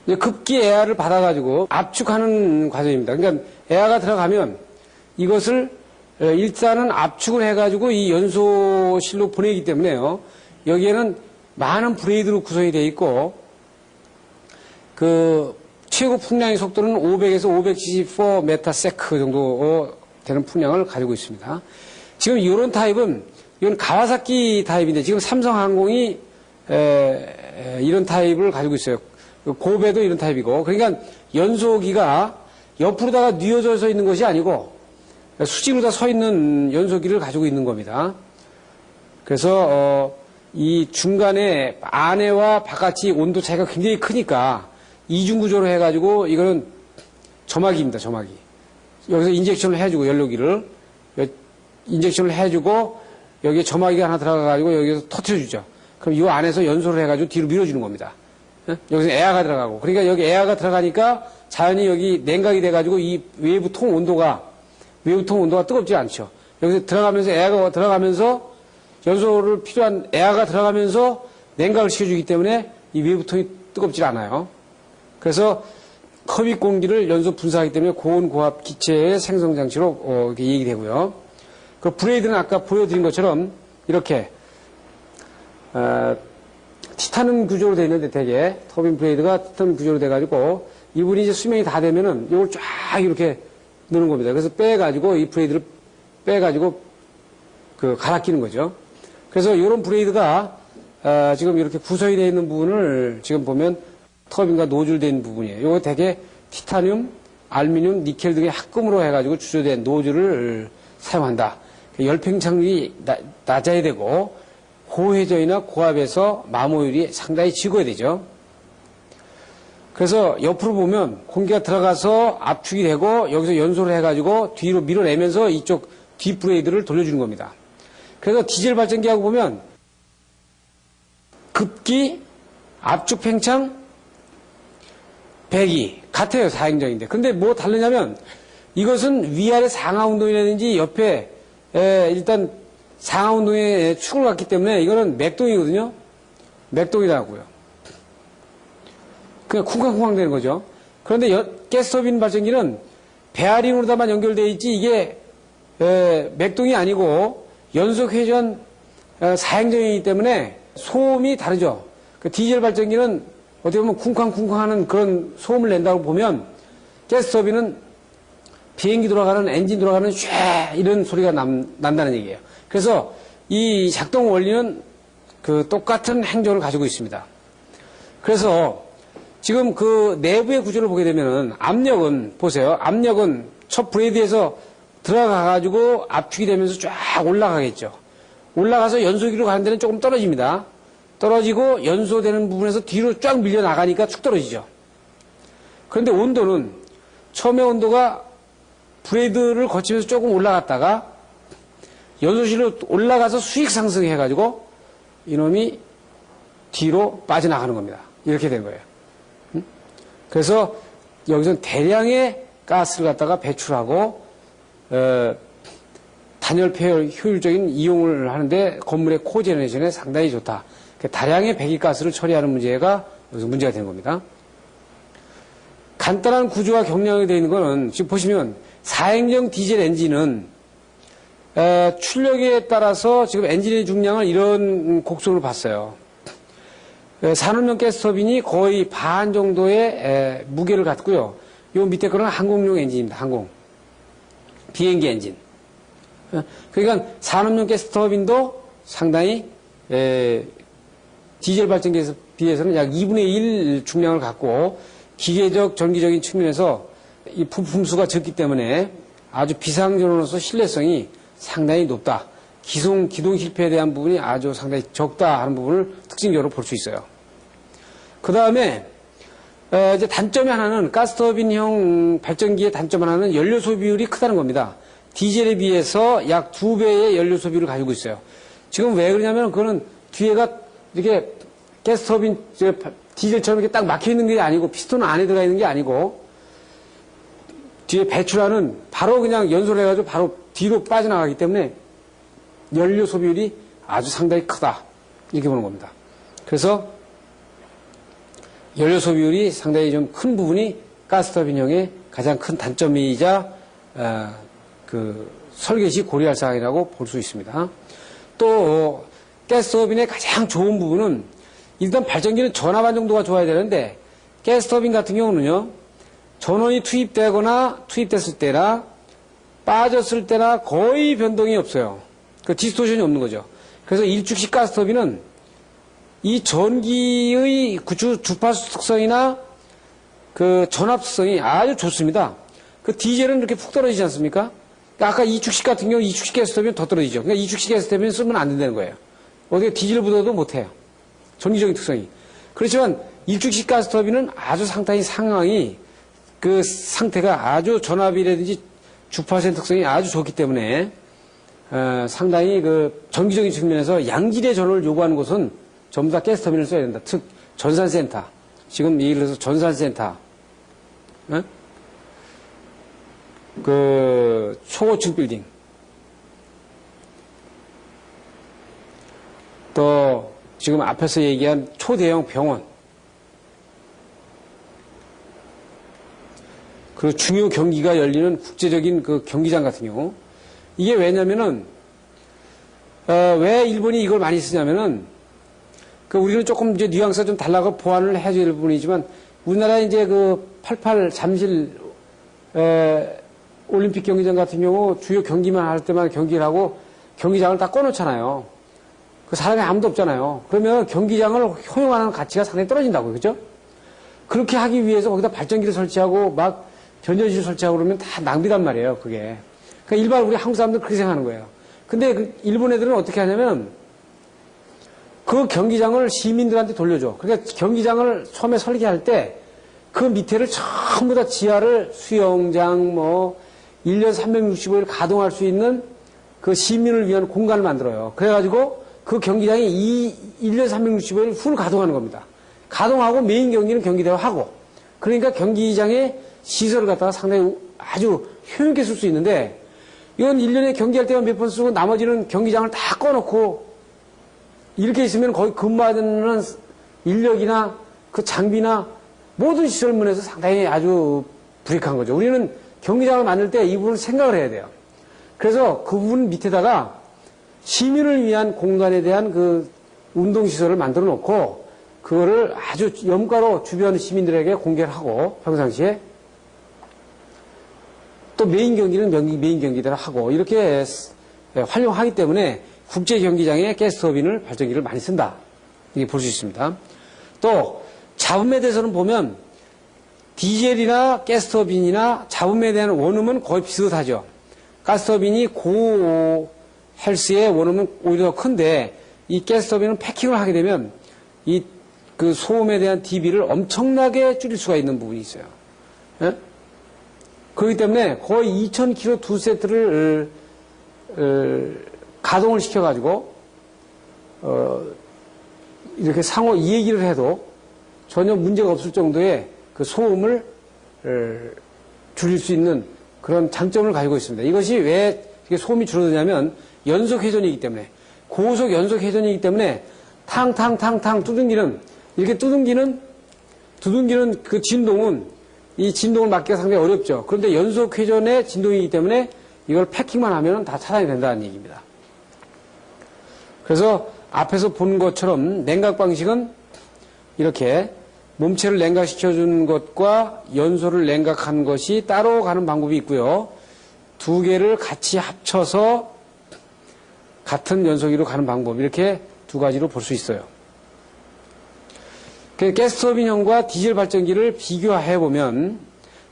이제 급기 에아를 받아가지고 압축하는 과정입니다. 그러니까 에아가 들어가면 이것을 일단은 압축을 해가지고 이 연소실로 보내기 때문에요. 여기에는 많은 브레이드로 구성이 되어 있고, 그 최고 풍량의 속도는 500에서 500cc/m 정도 되는 풍량을 가지고 있습니다. 지금 이런 타입은, 이건 가와사키 타입인데, 지금 삼성항공이 이런 타입을 가지고 있어요. 고배도 이런 타입이고, 그러니까 연소기가 옆으로다가 뉘어져서 있는 것이 아니고 수직으로 다 서 있는 연소기를 가지고 있는 겁니다. 그래서 이 중간에 안에와 바깥이 온도 차이가 굉장히 크니까 이중구조로 해가지고, 이거는 점화기입니다, 점화기. 여기서 인젝션을 해주고, 연료기를 인젝션을 해주고, 여기에 점화기가 하나 들어가가지고 여기서 터트려주죠. 그럼 이 안에서 연소를 해가지고 뒤로 밀어주는 겁니다. 여기서 에어가 들어가고, 그러니까 여기 에어가 들어가니까 자연히 여기 냉각이 돼가지고 이 외부통 온도가 뜨겁지 않죠. 여기서 들어가면서 에어가 들어가면서 연소를 필요한 에어가 들어가면서 냉각을 시켜주기 때문에 이 외부통이 뜨겁지 않아요. 그래서 컵입 공기를 연소 분사하기 때문에 고온 고압 기체의 생성 장치로 이렇게 얘기되고요. 그 브레이드는 아까 보여드린 것처럼 이렇게 티타늄 구조로 되어 있는데, 되게 터빈 브레이드가 티타늄 구조로 돼가지고 이분이 이제 수명이 다 되면은 이걸 쫙 이렇게 넣는 겁니다. 그래서 빼가지고 이 브레이드를 빼가지고 갈아 끼는 거죠. 그래서 이런 브레이드가 지금 이렇게 구성이 되어 있는 부분을 지금 보면 터빈과 노즐되어 있는 부분이에요. 이거 되게 티타늄, 알루미늄, 니켈 등의 합금으로 해가지고 주조된 노즐을 사용한다. 열팽창률이 낮아야 되고 고회전이나 고압에서 마모율이 상당히 적어야 되죠. 그래서 옆으로 보면 공기가 들어가서 압축이 되고 여기서 연소를 해가지고 뒤로 밀어내면서 이쪽 뒷 브레이드를 돌려주는 겁니다. 그래서 디젤 발전기하고 보면 급기, 압축 팽창, 배기 같아요. 사행정인데. 근데 뭐 다르냐면 이것은 위아래 상하 운동이라든지 옆에 일단 상하 운동에 축을 갖기 때문에 이거는 맥동이거든요. 맥동이라고요. 그냥 쿵쾅쿵쾅 되는 거죠. 그런데 가스터빈 발전기는 베어링으로다만 연결되어 있지 이게 맥동이 아니고 연속 회전 사행정이기 때문에 소음이 다르죠. 그 디젤 발전기는 어떻게 보면 쿵쾅쿵쾅 하는 그런 소음을 낸다고 보면 가스터빈은 비행기 돌아가는 엔진 돌아가는 쉐 이런 소리가 난다는 얘기예요. 그래서 이 작동 원리는 그 똑같은 행정을 가지고 있습니다. 그래서 지금 그 내부의 구조를 보게 되면은 압력은 보세요. 압력은 첫 브레이드에서 들어가가지고 압축이 되면서 쫙 올라가겠죠. 올라가서 연소기로 가는 데는 조금 떨어집니다. 떨어지고 연소되는 부분에서 뒤로 쫙 밀려 나가니까 축 떨어지죠. 그런데 온도는 처음에 온도가 브레이드를 거치면서 조금 올라갔다가 연소실로 올라가서 수익 상승해가지고 이놈이 뒤로 빠져나가는 겁니다. 이렇게 된 거예요. 그래서 여기서는 대량의 가스를 갖다가 배출하고 단열 폐열 효율적인 이용을 하는데 건물의 코제너레이션에 상당히 좋다. 다량의 배기가스를 처리하는 문제가 여기서 문제가 되는 겁니다. 간단한 구조와 경량이 되어 있는 거는 지금 보시면 사행정 디젤 엔진은 출력에 따라서 지금 엔진의 중량을 이런 곡선으로 봤어요. 산업용 가스터빈이 거의 반 정도의 무게를 갖고요. 요 밑에 거는 항공용 엔진입니다. 항공. 비행기 엔진. 그러니까 산업용 가스터빈도 상당히 디젤 발전기에 비해서는 약 2분의 1 중량을 갖고 기계적, 전기적인 측면에서 이 부품수가 적기 때문에 아주 비상전원으로서 신뢰성이 상당히 높다. 기동 실패에 대한 부분이 아주 상당히 적다 하는 부분을 특징적으로 볼 수 있어요. 그 다음에 이제 단점이 하나는 가스터빈형 발전기의 단점 하나는 연료 소비율이 크다는 겁니다. 디젤에 비해서 약 2배의 연료 소비를 가지고 있어요. 지금 왜 그러냐면 그거는 뒤에가 이렇게 가스터빈 디젤처럼 이렇게 딱 막혀 있는 게 아니고 피스톤 안에 들어가 있는 게 아니고 뒤에 배출하는 바로 그냥 연소를 해가지고 바로 뒤로 빠져나가기 때문에 연료 소비율이 아주 상당히 크다. 이렇게 보는 겁니다. 그래서 연료 소비율이 상당히 좀 큰 부분이 가스터빈형의 가장 큰 단점이자 그 설계 시 고려할 사항이라고 볼 수 있습니다. 또 가스터빈의 가장 좋은 부분은 일단 발전기는 전압 안정도가 좋아야 되는데 가스터빈 같은 경우는요. 전원이 투입되거나 투입됐을 때나 빠졌을 때나 거의 변동이 없어요. 그 디스토션이 없는 거죠. 그래서 일축식 가스터빈은 이 전기의 주파수 특성이나 그 전압 특성이 아주 좋습니다. 그 디젤은 이렇게 푹 떨어지지 않습니까? 그러니까 아까 이축식 같은 경우 이축식 가스터빈은 더 떨어지죠. 그러니까 이축식 가스터빈은 쓰면 안 된다는 거예요. 어떻게 디젤보다도 못해요. 전기적인 특성이. 그렇지만 일축식 가스터빈은 아주 상황이 그 상태가 아주 전압이라든지 주파수의 특성이 아주 좋기 때문에 상당히 그 전기적인 측면에서 양질의 전원을 요구하는 곳은 전부 다 가스터빈을 써야 된다. 즉 전산센터, 지금 예를 들어서 전산센터, 그 초고층 빌딩, 또 지금 앞에서 얘기한 초대형 병원, 그리고 중요 경기가 열리는 국제적인 그 경기장 같은 경우, 이게 왜냐면은 왜 일본이 이걸 많이 쓰냐면은 그 우리는 조금 이제 뉘앙스가 좀 달라고 보완을 해줘야 될 부분이지만 우리나라 이제 그 88 잠실 올림픽 경기장 같은 경우 주요 경기만 할 때만 경기를 하고 경기장을 다 꺼놓잖아요. 그 사람이 아무도 없잖아요. 그러면 경기장을 허용하는 가치가 상당히 떨어진다고요. 그죠? 그렇게 하기 위해서 거기다 발전기를 설치하고 막 변전시를 설치하고 그러면 다 낭비단 말이에요. 그게. 그러니까 일반 우리 한국 사람들은 그렇게 생각하는 거예요. 근데 그 일본 애들은 어떻게 하냐면 그 경기장을 시민들한테 돌려줘. 그러니까 경기장을 처음에 설계할 때 그 밑에를 전부 다 지하를 수영장 1년 365일 가동할 수 있는 그 시민을 위한 공간을 만들어요. 그래가지고 그 경기장이 1년 365일 풀 가동하는 겁니다. 가동하고 메인 경기는 경기대로 하고 그러니까 경기장의 시설을 갖다가 상당히 아주 효용있게 쓸 수 있는데 이건 1년에 경기할 때만 몇 번 쓰고 나머지는 경기장을 다 꺼놓고 이렇게 있으면 거기 근무하는 인력이나 그 장비나 모든 시설문에서 상당히 아주 불이익한 거죠. 우리는 경기장을 만들 때 이 부분을 생각을 해야 돼요. 그래서 그 부분 밑에다가 시민을 위한 공간에 대한 그 운동시설을 만들어 놓고 그거를 아주 염가로 주변 시민들에게 공개를 하고 평상시에 또 메인 경기는 메인 경기대로 하고 이렇게 활용하기 때문에 국제 경기장에 가스터빈을 발전기를 많이 쓴다. 이게 볼 수 있습니다. 또 잡음에 대해서는 보면 디젤이나 가스터빈이나 잡음에 대한 원음은 거의 비슷하죠. 가스터빈이 고 헬스의 원음은 오히려 더 큰데 이 가스터빈은 패킹을 하게 되면 이 그 소음에 대한 dB를 엄청나게 줄일 수가 있는 부분이 있어요. 예? 그렇기 때문에 거의 2000kg 두 세트를 가동을 시켜가지고 이렇게 상호 이 얘기를 해도 전혀 문제가 없을 정도의 그 소음을 줄일 수 있는 그런 장점을 가지고 있습니다. 이것이 왜 소음이 줄어드냐면 연속 회전이기 때문에 고속 연속 회전이기 때문에 탕탕탕탕 이렇게 두둥기는 그 진동은 이 진동을 막기가 상당히 어렵죠. 그런데 연속 회전의 진동이기 때문에 이걸 패킹만 하면 다 차단이 된다는 얘기입니다. 그래서 앞에서 본 것처럼 냉각 방식은 이렇게 몸체를 냉각시켜준 것과 연소를 냉각한 것이 따로 가는 방법이 있고요. 두 개를 같이 합쳐서 같은 연소기로 가는 방법, 이렇게 두 가지로 볼 수 있어요. 가스터빈형과 디젤 발전기를 비교해보면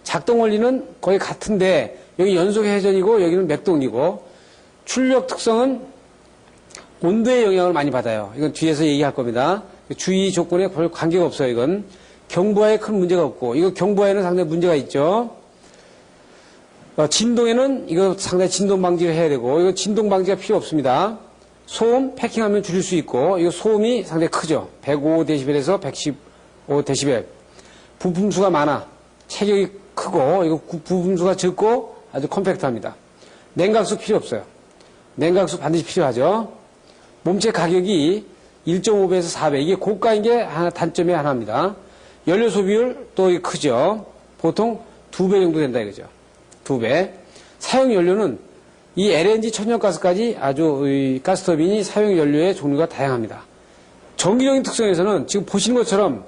작동 원리는 거의 같은데 여기 연속 회전이고 여기는 맥동이고 출력 특성은 온도의 영향을 많이 받아요. 이건 뒤에서 얘기할 겁니다. 주의 조건에 별 관계가 없어요. 이건 경부하에 큰 문제가 없고, 이거 경부하에는 상당히 문제가 있죠. 진동에는 이거 상당히 진동 방지를 해야 되고, 이거 진동 방지가 필요 없습니다. 소음 패킹하면 줄일 수 있고, 이거 소음이 상당히 크죠. 105dB에서 115dB. 부품수가 많아. 체격이 크고, 이거 부품수가 적고 아주 컴팩트합니다. 냉각수 필요 없어요. 냉각수 반드시 필요하죠. 몸체 가격이 1.5배에서 4배. 이게 고가인 게 하나, 단점의 하나입니다. 연료 소비율 또 크죠. 보통 2배 정도 된다 이거죠. 2배. 사용 연료는 이 LNG 천연가스까지 아주 이 가스터빈이 사용 연료의 종류가 다양합니다. 전기적인 특성에서는 지금 보시는 것처럼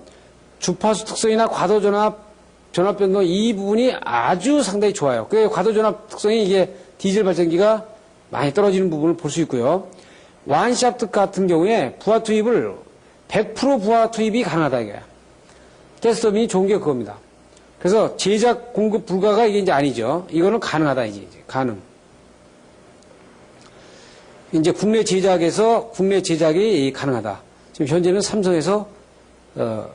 주파수 특성이나 과도전압, 전압 변동 이 부분이 아주 상당히 좋아요. 그 과도전압 특성이 이게 디젤 발전기가 많이 떨어지는 부분을 볼 수 있고요. 완샤프트 같은 경우에 부하 투입을 100% 부하 투입이 가능하다 이거야. 가스터빈이 좋은 게 그겁니다. 그래서 제작 공급 불가가 이게 이제 아니죠. 이거는 가능하다 이제 가능. 이제 국내 제작에서 국내 제작이 가능하다. 지금 현재는 삼성에서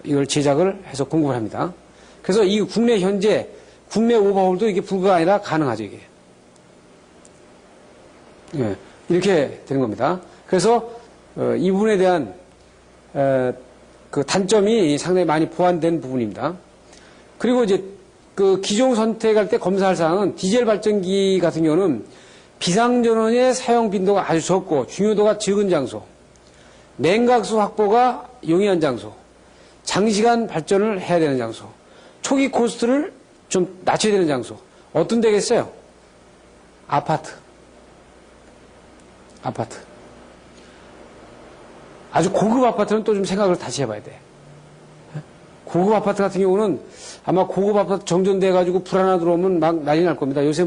이걸 제작을 해서 공급을 합니다. 그래서 이 국내 현재 국내 오버홀도 이게 불가가 아니라 가능하죠 이게. 예, 이렇게 되는 겁니다. 그래서 이 부분에 대한 그 단점이 상당히 많이 보완된 부분입니다. 그리고 이제 그 기종 선택할 때 검사할 사항은 디젤 발전기 같은 경우는 비상전원의 사용 빈도가 아주 적고 중요도가 적은 장소, 냉각수 확보가 용이한 장소, 장시간 발전을 해야 되는 장소, 초기 코스트를 좀 낮춰야 되는 장소. 어떤 데겠어요? 아파트. 아주 고급 아파트는 또 좀 생각을 다시 해봐야 돼. 고급 아파트 같은 경우는 아마 고급 아파트 정전돼가지고 불 하나 들어오면 막 난리 날 겁니다. 요새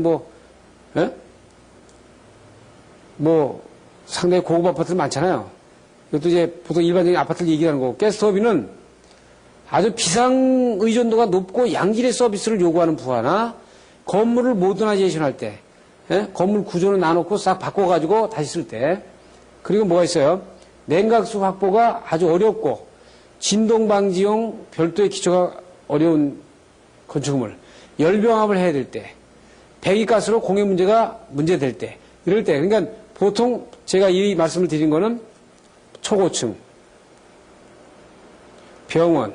상당히 고급 아파트들 많잖아요. 이것도 이제 보통 일반적인 아파트를 얘기하는 거고, 가스터빈은 아주 비상 의존도가 높고 양질의 서비스를 요구하는 부하나 건물을 모더나이제이션 할 때, 건물 구조를 나눠놓고 싹 바꿔가지고 다시 쓸 때, 그리고 뭐가 있어요? 냉각수 확보가 아주 어렵고 진동 방지용 별도의 기초가 어려운 건축물, 열병합을 해야 될 때, 배기가스로 공해 문제될 때, 이럴 때, 그러니까 보통 제가 이 말씀을 드린 거는 초고층, 병원,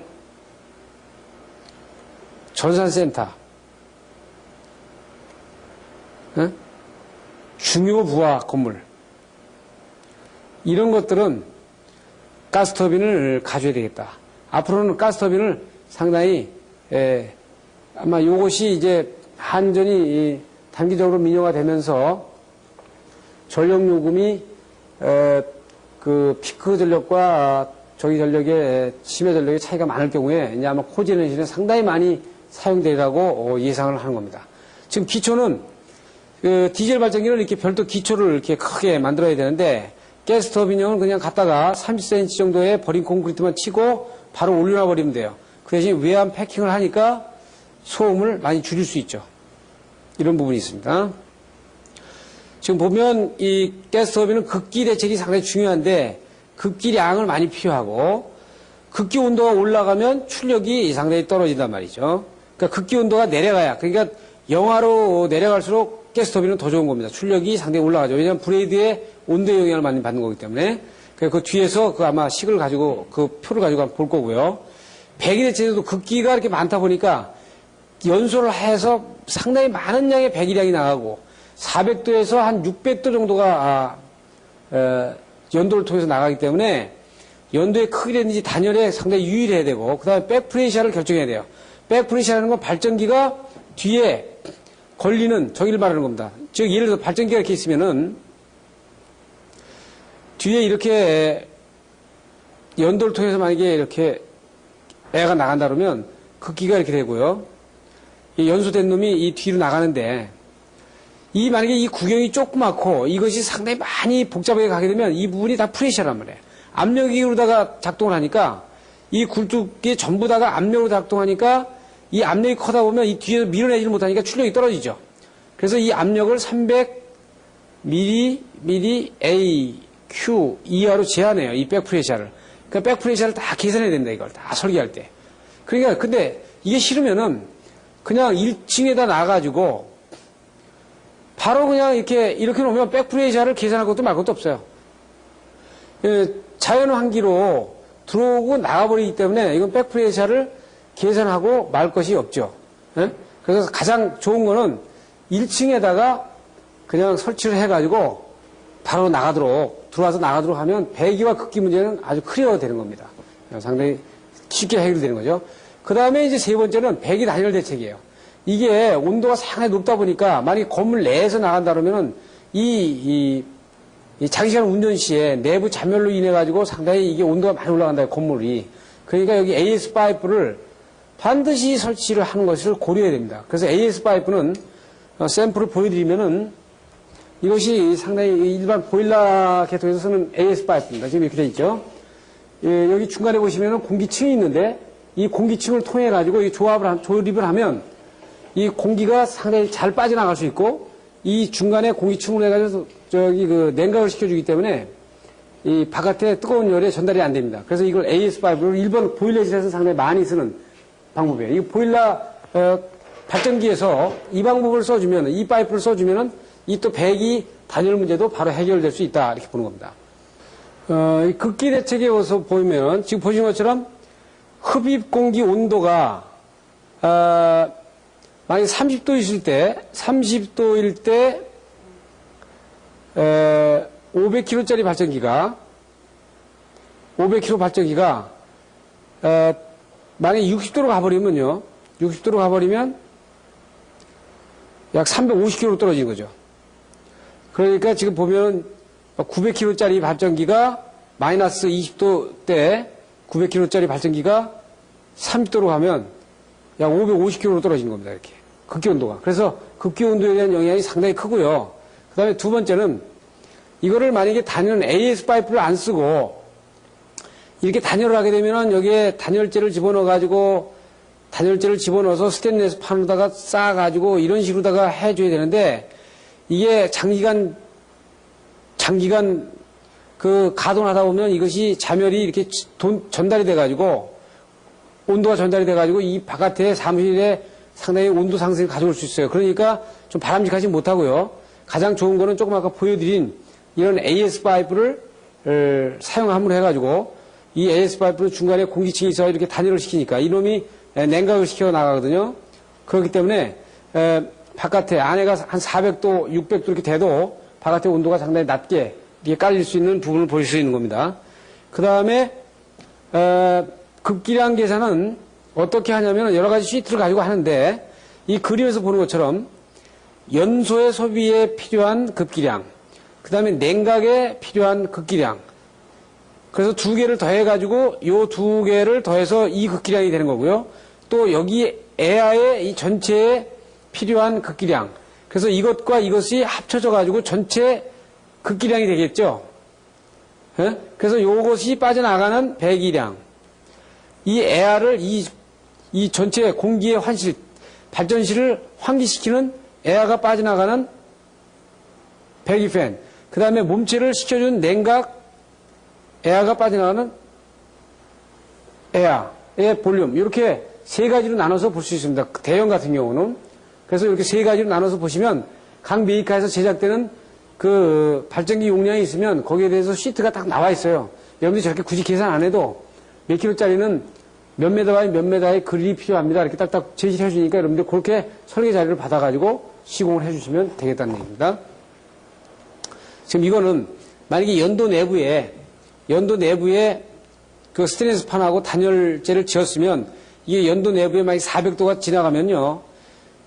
전산센터, 중요 부하 건물, 이런 것들은 가스터빈을 가져야 되겠다. 앞으로는 가스터빈을 상당히 아마 이것이 이제 한전이 단기적으로 민영화되면서 전력 요금이 그 피크 전력과 저기 전력의 심해 전력의 차이가 많을 경우에 이제 아마 코제너레이션에 상당히 많이 사용되리라고 예상을 하는 겁니다. 지금 기초는 그 디젤 발전기는 이렇게 별도 기초를 이렇게 크게 만들어야 되는데 가스터빈형은 그냥 갖다가 30cm 정도의 버린 콘크리트만 치고 바로 올려놔 버리면 돼요. 그 대신 외암 패킹을 하니까 소음을 많이 줄일 수 있죠. 이런 부분이 있습니다. 지금 보면 이 가스터빈은 급기 대책이 상당히 중요한데 급기량을 많이 필요하고 급기 온도가 올라가면 출력이 상당히 떨어진단 말이죠. 그러니까 급기 온도가 내려가야, 그러니까 영하로 내려갈수록 가스터빈은 더 좋은 겁니다. 출력이 상당히 올라가죠. 왜냐하면 브레이드의 온도 영향을 많이 받는 거기 때문에. 그 뒤에서 그 아마 식을 가지고 그 표를 가지고 볼 거고요. 배기 대체에도 급기가 이렇게 많다 보니까 연소를 해서 상당히 많은 양의 배기량이 나가고 400도에서 한 600도 정도가 연도를 통해서 나가기 때문에 연도의 크기라든지 단열에 상당히 유의를 해야 되고, 그 다음에 백프레셔를 결정해야 돼요. 백프레셔라는 건 발전기가 뒤에 걸리는 저기를 말하는 겁니다. 즉 예를 들어 발전기가 이렇게 있으면은 뒤에 이렇게 연도를 통해서 만약에 이렇게 애가 나간다 그러면 급기가 이렇게 되고요. 이 연소된 놈이 이 뒤로 나가는데 만약에 이 구경이 조그맣고 이것이 상당히 많이 복잡하게 가게 되면 이 부분이 다 프레셔란 말이에요. 압력으로다가 작동을 하니까 이 굴뚝이 전부 다가 압력으로 작동하니까 이 압력이 커다 보면 이 뒤에서 밀어내지를 못하니까 출력이 떨어지죠. 그래서 이 압력을 300 mA, Q 이하로 제한해요. 이 백프레셔를. 그러니까 백프레셔를 다 계산해야 된다, 이걸. 다 설계할 때. 그러니까, 근데 이게 싫으면은 그냥 1층에다 놔가지고 바로 그냥 이렇게 놓으면 백프레셔를 계산할 것도 말 것도 없어요. 자연 환기로 들어오고 나가버리기 때문에 이건 백프레셔를 계산하고 말 것이 없죠. 예? 그래서 가장 좋은 거는 1층에다가 그냥 설치를 해가지고 바로 들어와서 나가도록 하면 배기와 극기 문제는 아주 클리어가 되는 겁니다. 상당히 쉽게 해결되는 거죠. 그 다음에 이제 세 번째는 배기 단열 대책이에요. 이게 온도가 상당히 높다 보니까 만약에 건물 내에서 나간다 그러면은 이 장시간 운전 시에 내부 잔멸로 인해 가지고 상당히 이게 온도가 많이 올라간다, 건물이. 그러니까 여기 AS 파이프를 반드시 설치를 하는 것을 고려해야 됩니다. 그래서 AS 파이프는 샘플을 보여드리면은 이것이 상당히 일반 보일러 계통에서 쓰는 AS 파이프입니다. 지금 이렇게 되어 있죠. 예, 여기 중간에 보시면은 공기층이 있는데 이 공기층을 통해 가지고 이 조립을 하면 이 공기가 상당히 잘 빠져나갈 수 있고 이 중간에 공기층으로 해가지고 냉각을 시켜주기 때문에 이 바깥에 뜨거운 열에 전달이 안 됩니다. 그래서 이걸 AS 파이프를 일본 보일러실에서 상당히 많이 쓰는 방법이에요. 이 보일러 발전기에서 이 방법을 써주면, 이 파이프를 써주면은 이 또 배기 단열 문제도 바로 해결될 수 있다, 이렇게 보는 겁니다. 이 극기 대책에 와서 보면 지금 보신 것처럼 흡입 공기 온도가 만약에 30도일 때 500kg짜리 발전기가 만약에 60도로 가버리면 약 350kg로 떨어지는 거죠. 그러니까 지금 보면 900kg짜리 발전기가 마이너스 20도 때 900kg짜리 발전기가 30도로 가면 약 550kg로 떨어지는 겁니다. 이렇게. 극기 온도가. 그래서 극기 온도에 대한 영향이 상당히 크고요. 그 다음에 두 번째는 이거를 만약에 AS 파이프를 안 쓰고 이렇게 단열을 하게 되면은 여기에 단열재를 집어넣어서 스테인리스 판으로다가 쌓아가지고 이런 식으로다가 해줘야 되는데 이게 장기간 가동을 하다 보면 이것이 자멸이 이렇게 전달이 돼가지고 온도가 전달이 돼가지고 이 바깥에 사무실에 상당히 온도 상승을 가져올 수 있어요. 그러니까 좀 바람직하지 못하고요. 가장 좋은 거는 조금 아까 보여드린 이런 AS 파이프를 사용함으로 해가지고 이 AS 파이프를 중간에 공기층이 있어서 이렇게 단열을 시키니까 이놈이 냉각을 시켜 나가거든요. 그렇기 때문에 바깥에 안에가 한 400도, 600도 이렇게 돼도 바깥의 온도가 상당히 낮게 이렇게 깔릴 수 있는 부분을 볼 수 있는 겁니다. 그 다음에 급기량 계산은 어떻게 하냐면 여러 가지 시트를 가지고 하는데 이 그림에서 보는 것처럼 연소의 소비에 필요한 급기량, 그 다음에 냉각에 필요한 급기량. 그래서 두 개를 더해가지고 요 두 개를 더해서 이 급기량이 되는 거고요. 또 여기 에아의 이 전체에 필요한 급기량. 그래서 이것과 이것이 합쳐져가지고 전체 급기량이 되겠죠. 예? 그래서 요것이 빠져나가는 배기량. 이 에아를 이 전체 공기의 환실, 발전실을 환기시키는 에아가 빠져나가는 배기팬. 그 다음에 몸체를 식혀준 냉각, 에아가 빠져나가는 에아의 볼륨. 이렇게 세 가지로 나눠서 볼 수 있습니다. 대형 같은 경우는. 그래서 이렇게 세 가지로 나눠서 보시면 각 메이커에서 제작되는 그 발전기 용량이 있으면 거기에 대해서 시트가 딱 나와 있어요. 여러분들이 저렇게 굳이 계산 안 해도 몇 킬로짜리는 몇 메다와의 몇 메다의 그릴이 필요합니다. 이렇게 딱딱 제시를 해주니까 여러분들 그렇게 설계 자료를 받아가지고 시공을 해주시면 되겠다는 얘기입니다. 지금 이거는 만약에 연도 내부에 그 스테인리스 판하고 단열재를 지었으면 이게 연도 내부에 만약에 400도가 지나가면요.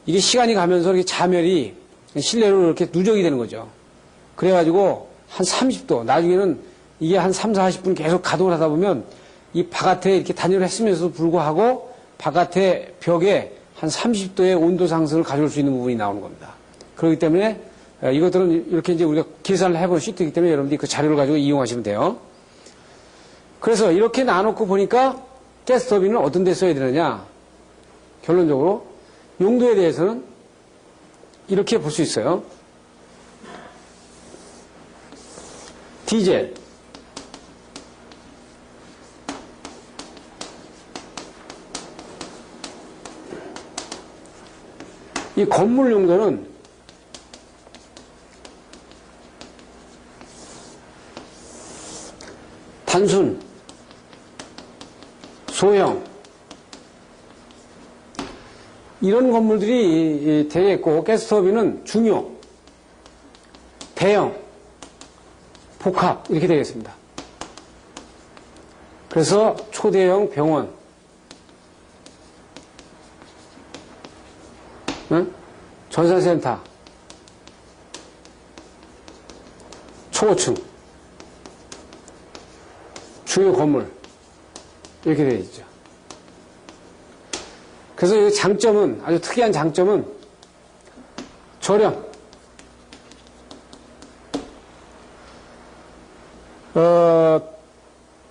이게 시간이 가면서 이렇게 자멸이 실내로 이렇게 누적이 되는 거죠. 그래가지고 한 30도, 나중에는 이게 한 3, 40분 계속 가동을 하다 보면 이 바깥에 이렇게 단열을 했으면서도 불구하고 바깥에 벽에 한 30도의 온도 상승을 가져올 수 있는 부분이 나오는 겁니다. 그렇기 때문에 이것들은 이렇게 이제 우리가 계산을 해볼 수 있기 때문에 여러분들이 그 자료를 가지고 이용하시면 돼요. 그래서 이렇게 나눠놓고 보니까 가스터빈은 어떤 데 써야 되느냐? 결론적으로 용도에 대해서는 이렇게 볼 수 있어요. 디젤, 이 건물 용도는 단순, 소형, 이런 건물들이 되겠고, 가스터빈은 중요, 대형, 복합, 이렇게 되겠습니다. 그래서 초대형 병원, 전산센터, 초고층, 주요 건물, 이렇게 되어 있죠. 그래서 이 장점은, 아주 특이한 장점은 저렴,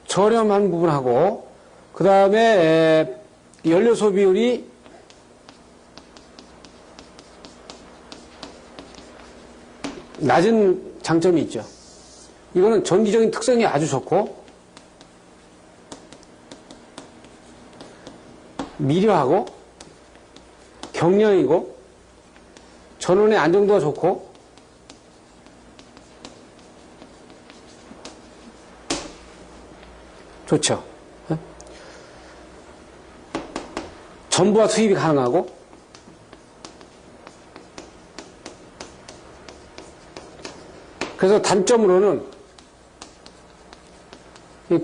저렴한 부분하고, 그 다음에 연료 소비율이 낮은 장점이 있죠. 이거는 전기적인 특성이 아주 좋고, 미려하고, 경량이고, 전원의 안정도가 좋고, 좋죠. 전부와 수입이 가능하고, 그래서 단점으로는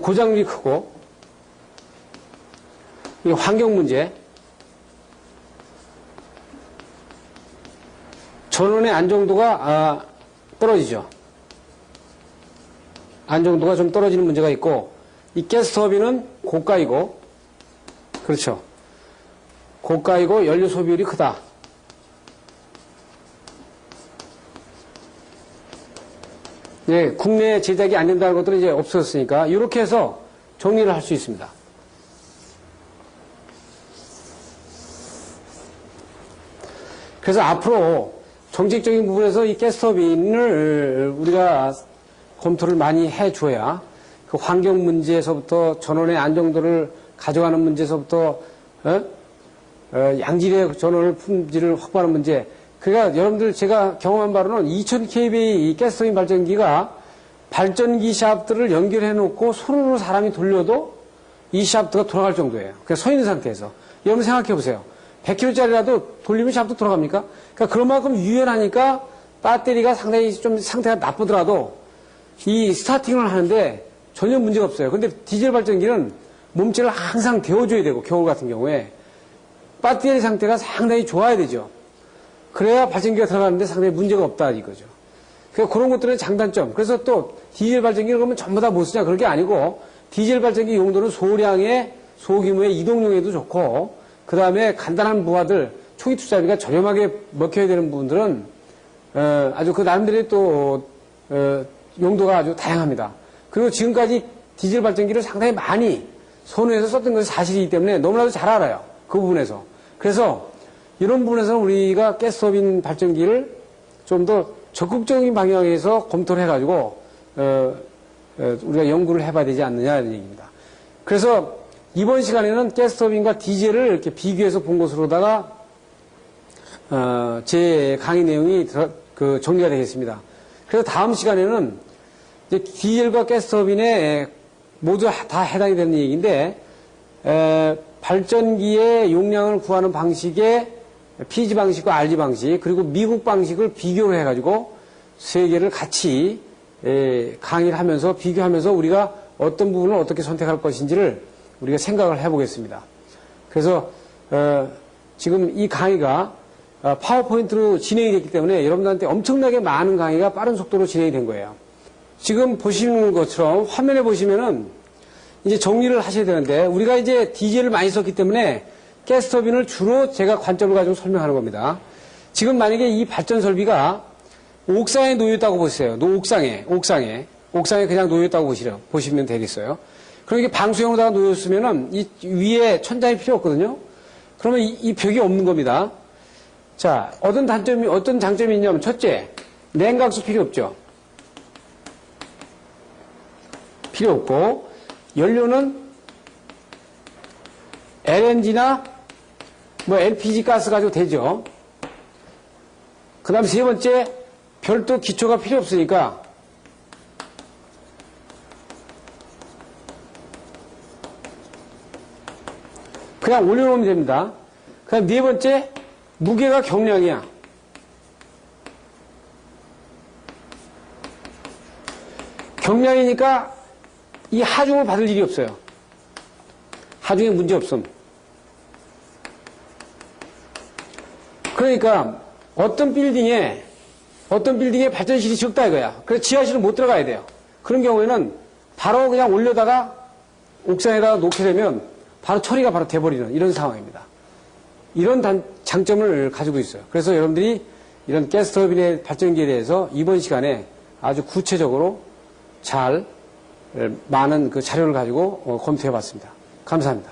고장률이 크고, 이 환경 문제, 전원의 안정도가 떨어지죠. 안정도가 좀 떨어지는 문제가 있고, 이 가스터빈은 고가이고, 그렇죠. 고가이고 연료 소비율이 크다. 예, 국내 제작이 안 된다는 것들은 이제 없어졌으니까 이렇게 해서 정리를 할 수 있습니다. 그래서 앞으로 정책적인 부분에서 이 가스터빈을 우리가 검토를 많이 해줘야 그 환경 문제에서부터 전원의 안정도를 가져가는 문제에서부터 양질의 전원을 품질을 확보하는 문제. 그러니까 여러분들 제가 경험한 바로는 2000kVA 이 가스터빈 발전기가 발전기 샤프트를 연결해 놓고 손으로 사람이 돌려도 이 샤프트가 돌아갈 정도예요. 그냥 서 있는 상태에서. 여러분 생각해 보세요. 100kg짜리라도 돌리면 샤프트 돌아갑니까? 그러니까 그런 만큼 유연하니까 배터리가 상당히 좀 상태가 나쁘더라도 이 스타팅을 하는데 전혀 문제가 없어요. 근데 디젤 발전기는 몸체를 항상 데워줘야 되고, 겨울 같은 경우에 배터리 상태가 상당히 좋아야 되죠. 그래야 발전기가 들어가는데 상당히 문제가 없다 이거죠. 그러니까 그런 것들은 장단점. 그래서 또 디젤 발전기를 그러면 전부 다 못 쓰냐, 그럴 게 아니고, 디젤 발전기 용도는 소량의 소규모의 이동용에도 좋고, 그 다음에 간단한 부하들, 초기 투자비가 저렴하게 먹혀야 되는 부분들은 아주 그 나름대로 또 용도가 아주 다양합니다. 그리고 지금까지 디젤 발전기를 상당히 많이 선호해서 썼던 것이 사실이기 때문에 너무나도 잘 알아요. 그 부분에서. 그래서 이런 부분에서는 우리가 가스터빈 발전기를 좀 더 적극적인 방향에서 검토를 해가지고 우리가 연구를 해봐야 되지 않느냐 이런 얘기입니다. 그래서 이번 시간에는 가스터빈과 디젤을 이렇게 비교해서 본 것으로다가 제 강의 내용이 정리가 되겠습니다. 그래서 다음 시간에는 이제 디젤과 가스터빈에 모두 다 해당이 되는 얘기인데, 발전기의 용량을 구하는 방식의 PG 방식과 RG 방식, 그리고 미국 방식을 비교를 해가지고 세 개를 같이 강의를 하면서 비교하면서 우리가 어떤 부분을 어떻게 선택할 것인지를 우리가 생각을 해보겠습니다. 그래서 지금 이 강의가 파워포인트로 진행이 됐기 때문에 여러분들한테 엄청나게 많은 강의가 빠른 속도로 진행이 된 거예요. 지금 보시는 것처럼 화면에 보시면은 이제 정리를 하셔야 되는데, 우리가 이제 디젤을 많이 썼기 때문에 가스터빈을 주로 제가 관점을 가지고 설명하는 겁니다. 지금 만약에 이 발전 설비가 옥상에 놓였다고 보세요. 옥상에 그냥 놓였다고 보시면 되겠어요. 그럼 이게 방수형으로다가 놓였으면은 이 위에 천장이 필요 없거든요. 그러면 이 벽이 없는 겁니다. 자, 어떤 장점이 있냐면, 첫째, 냉각수 필요 없죠. 필요 없고, 연료는 LNG나 LPG 가스 가지고 되죠. 그 다음에 세 번째, 별도 기초가 필요 없으니까, 그냥 올려놓으면 됩니다. 그 다음 네 번째, 무게가 경량이야. 경량이니까 이 하중을 받을 일이 없어요. 하중에 문제 없음. 그러니까 어떤 빌딩에 발전실이 적다 이거야. 그래서 지하실은 못 들어가야 돼요. 그런 경우에는 바로 그냥 올려다가 옥상에다가 놓게 되면 바로 처리가 바로 돼버리는 이런 상황입니다. 이런 장점을 가지고 있어요. 그래서 여러분들이 이런 가스터빈의 발전기에 대해서 이번 시간에 아주 구체적으로 잘 많은 그 자료를 가지고 검토해 봤습니다. 감사합니다.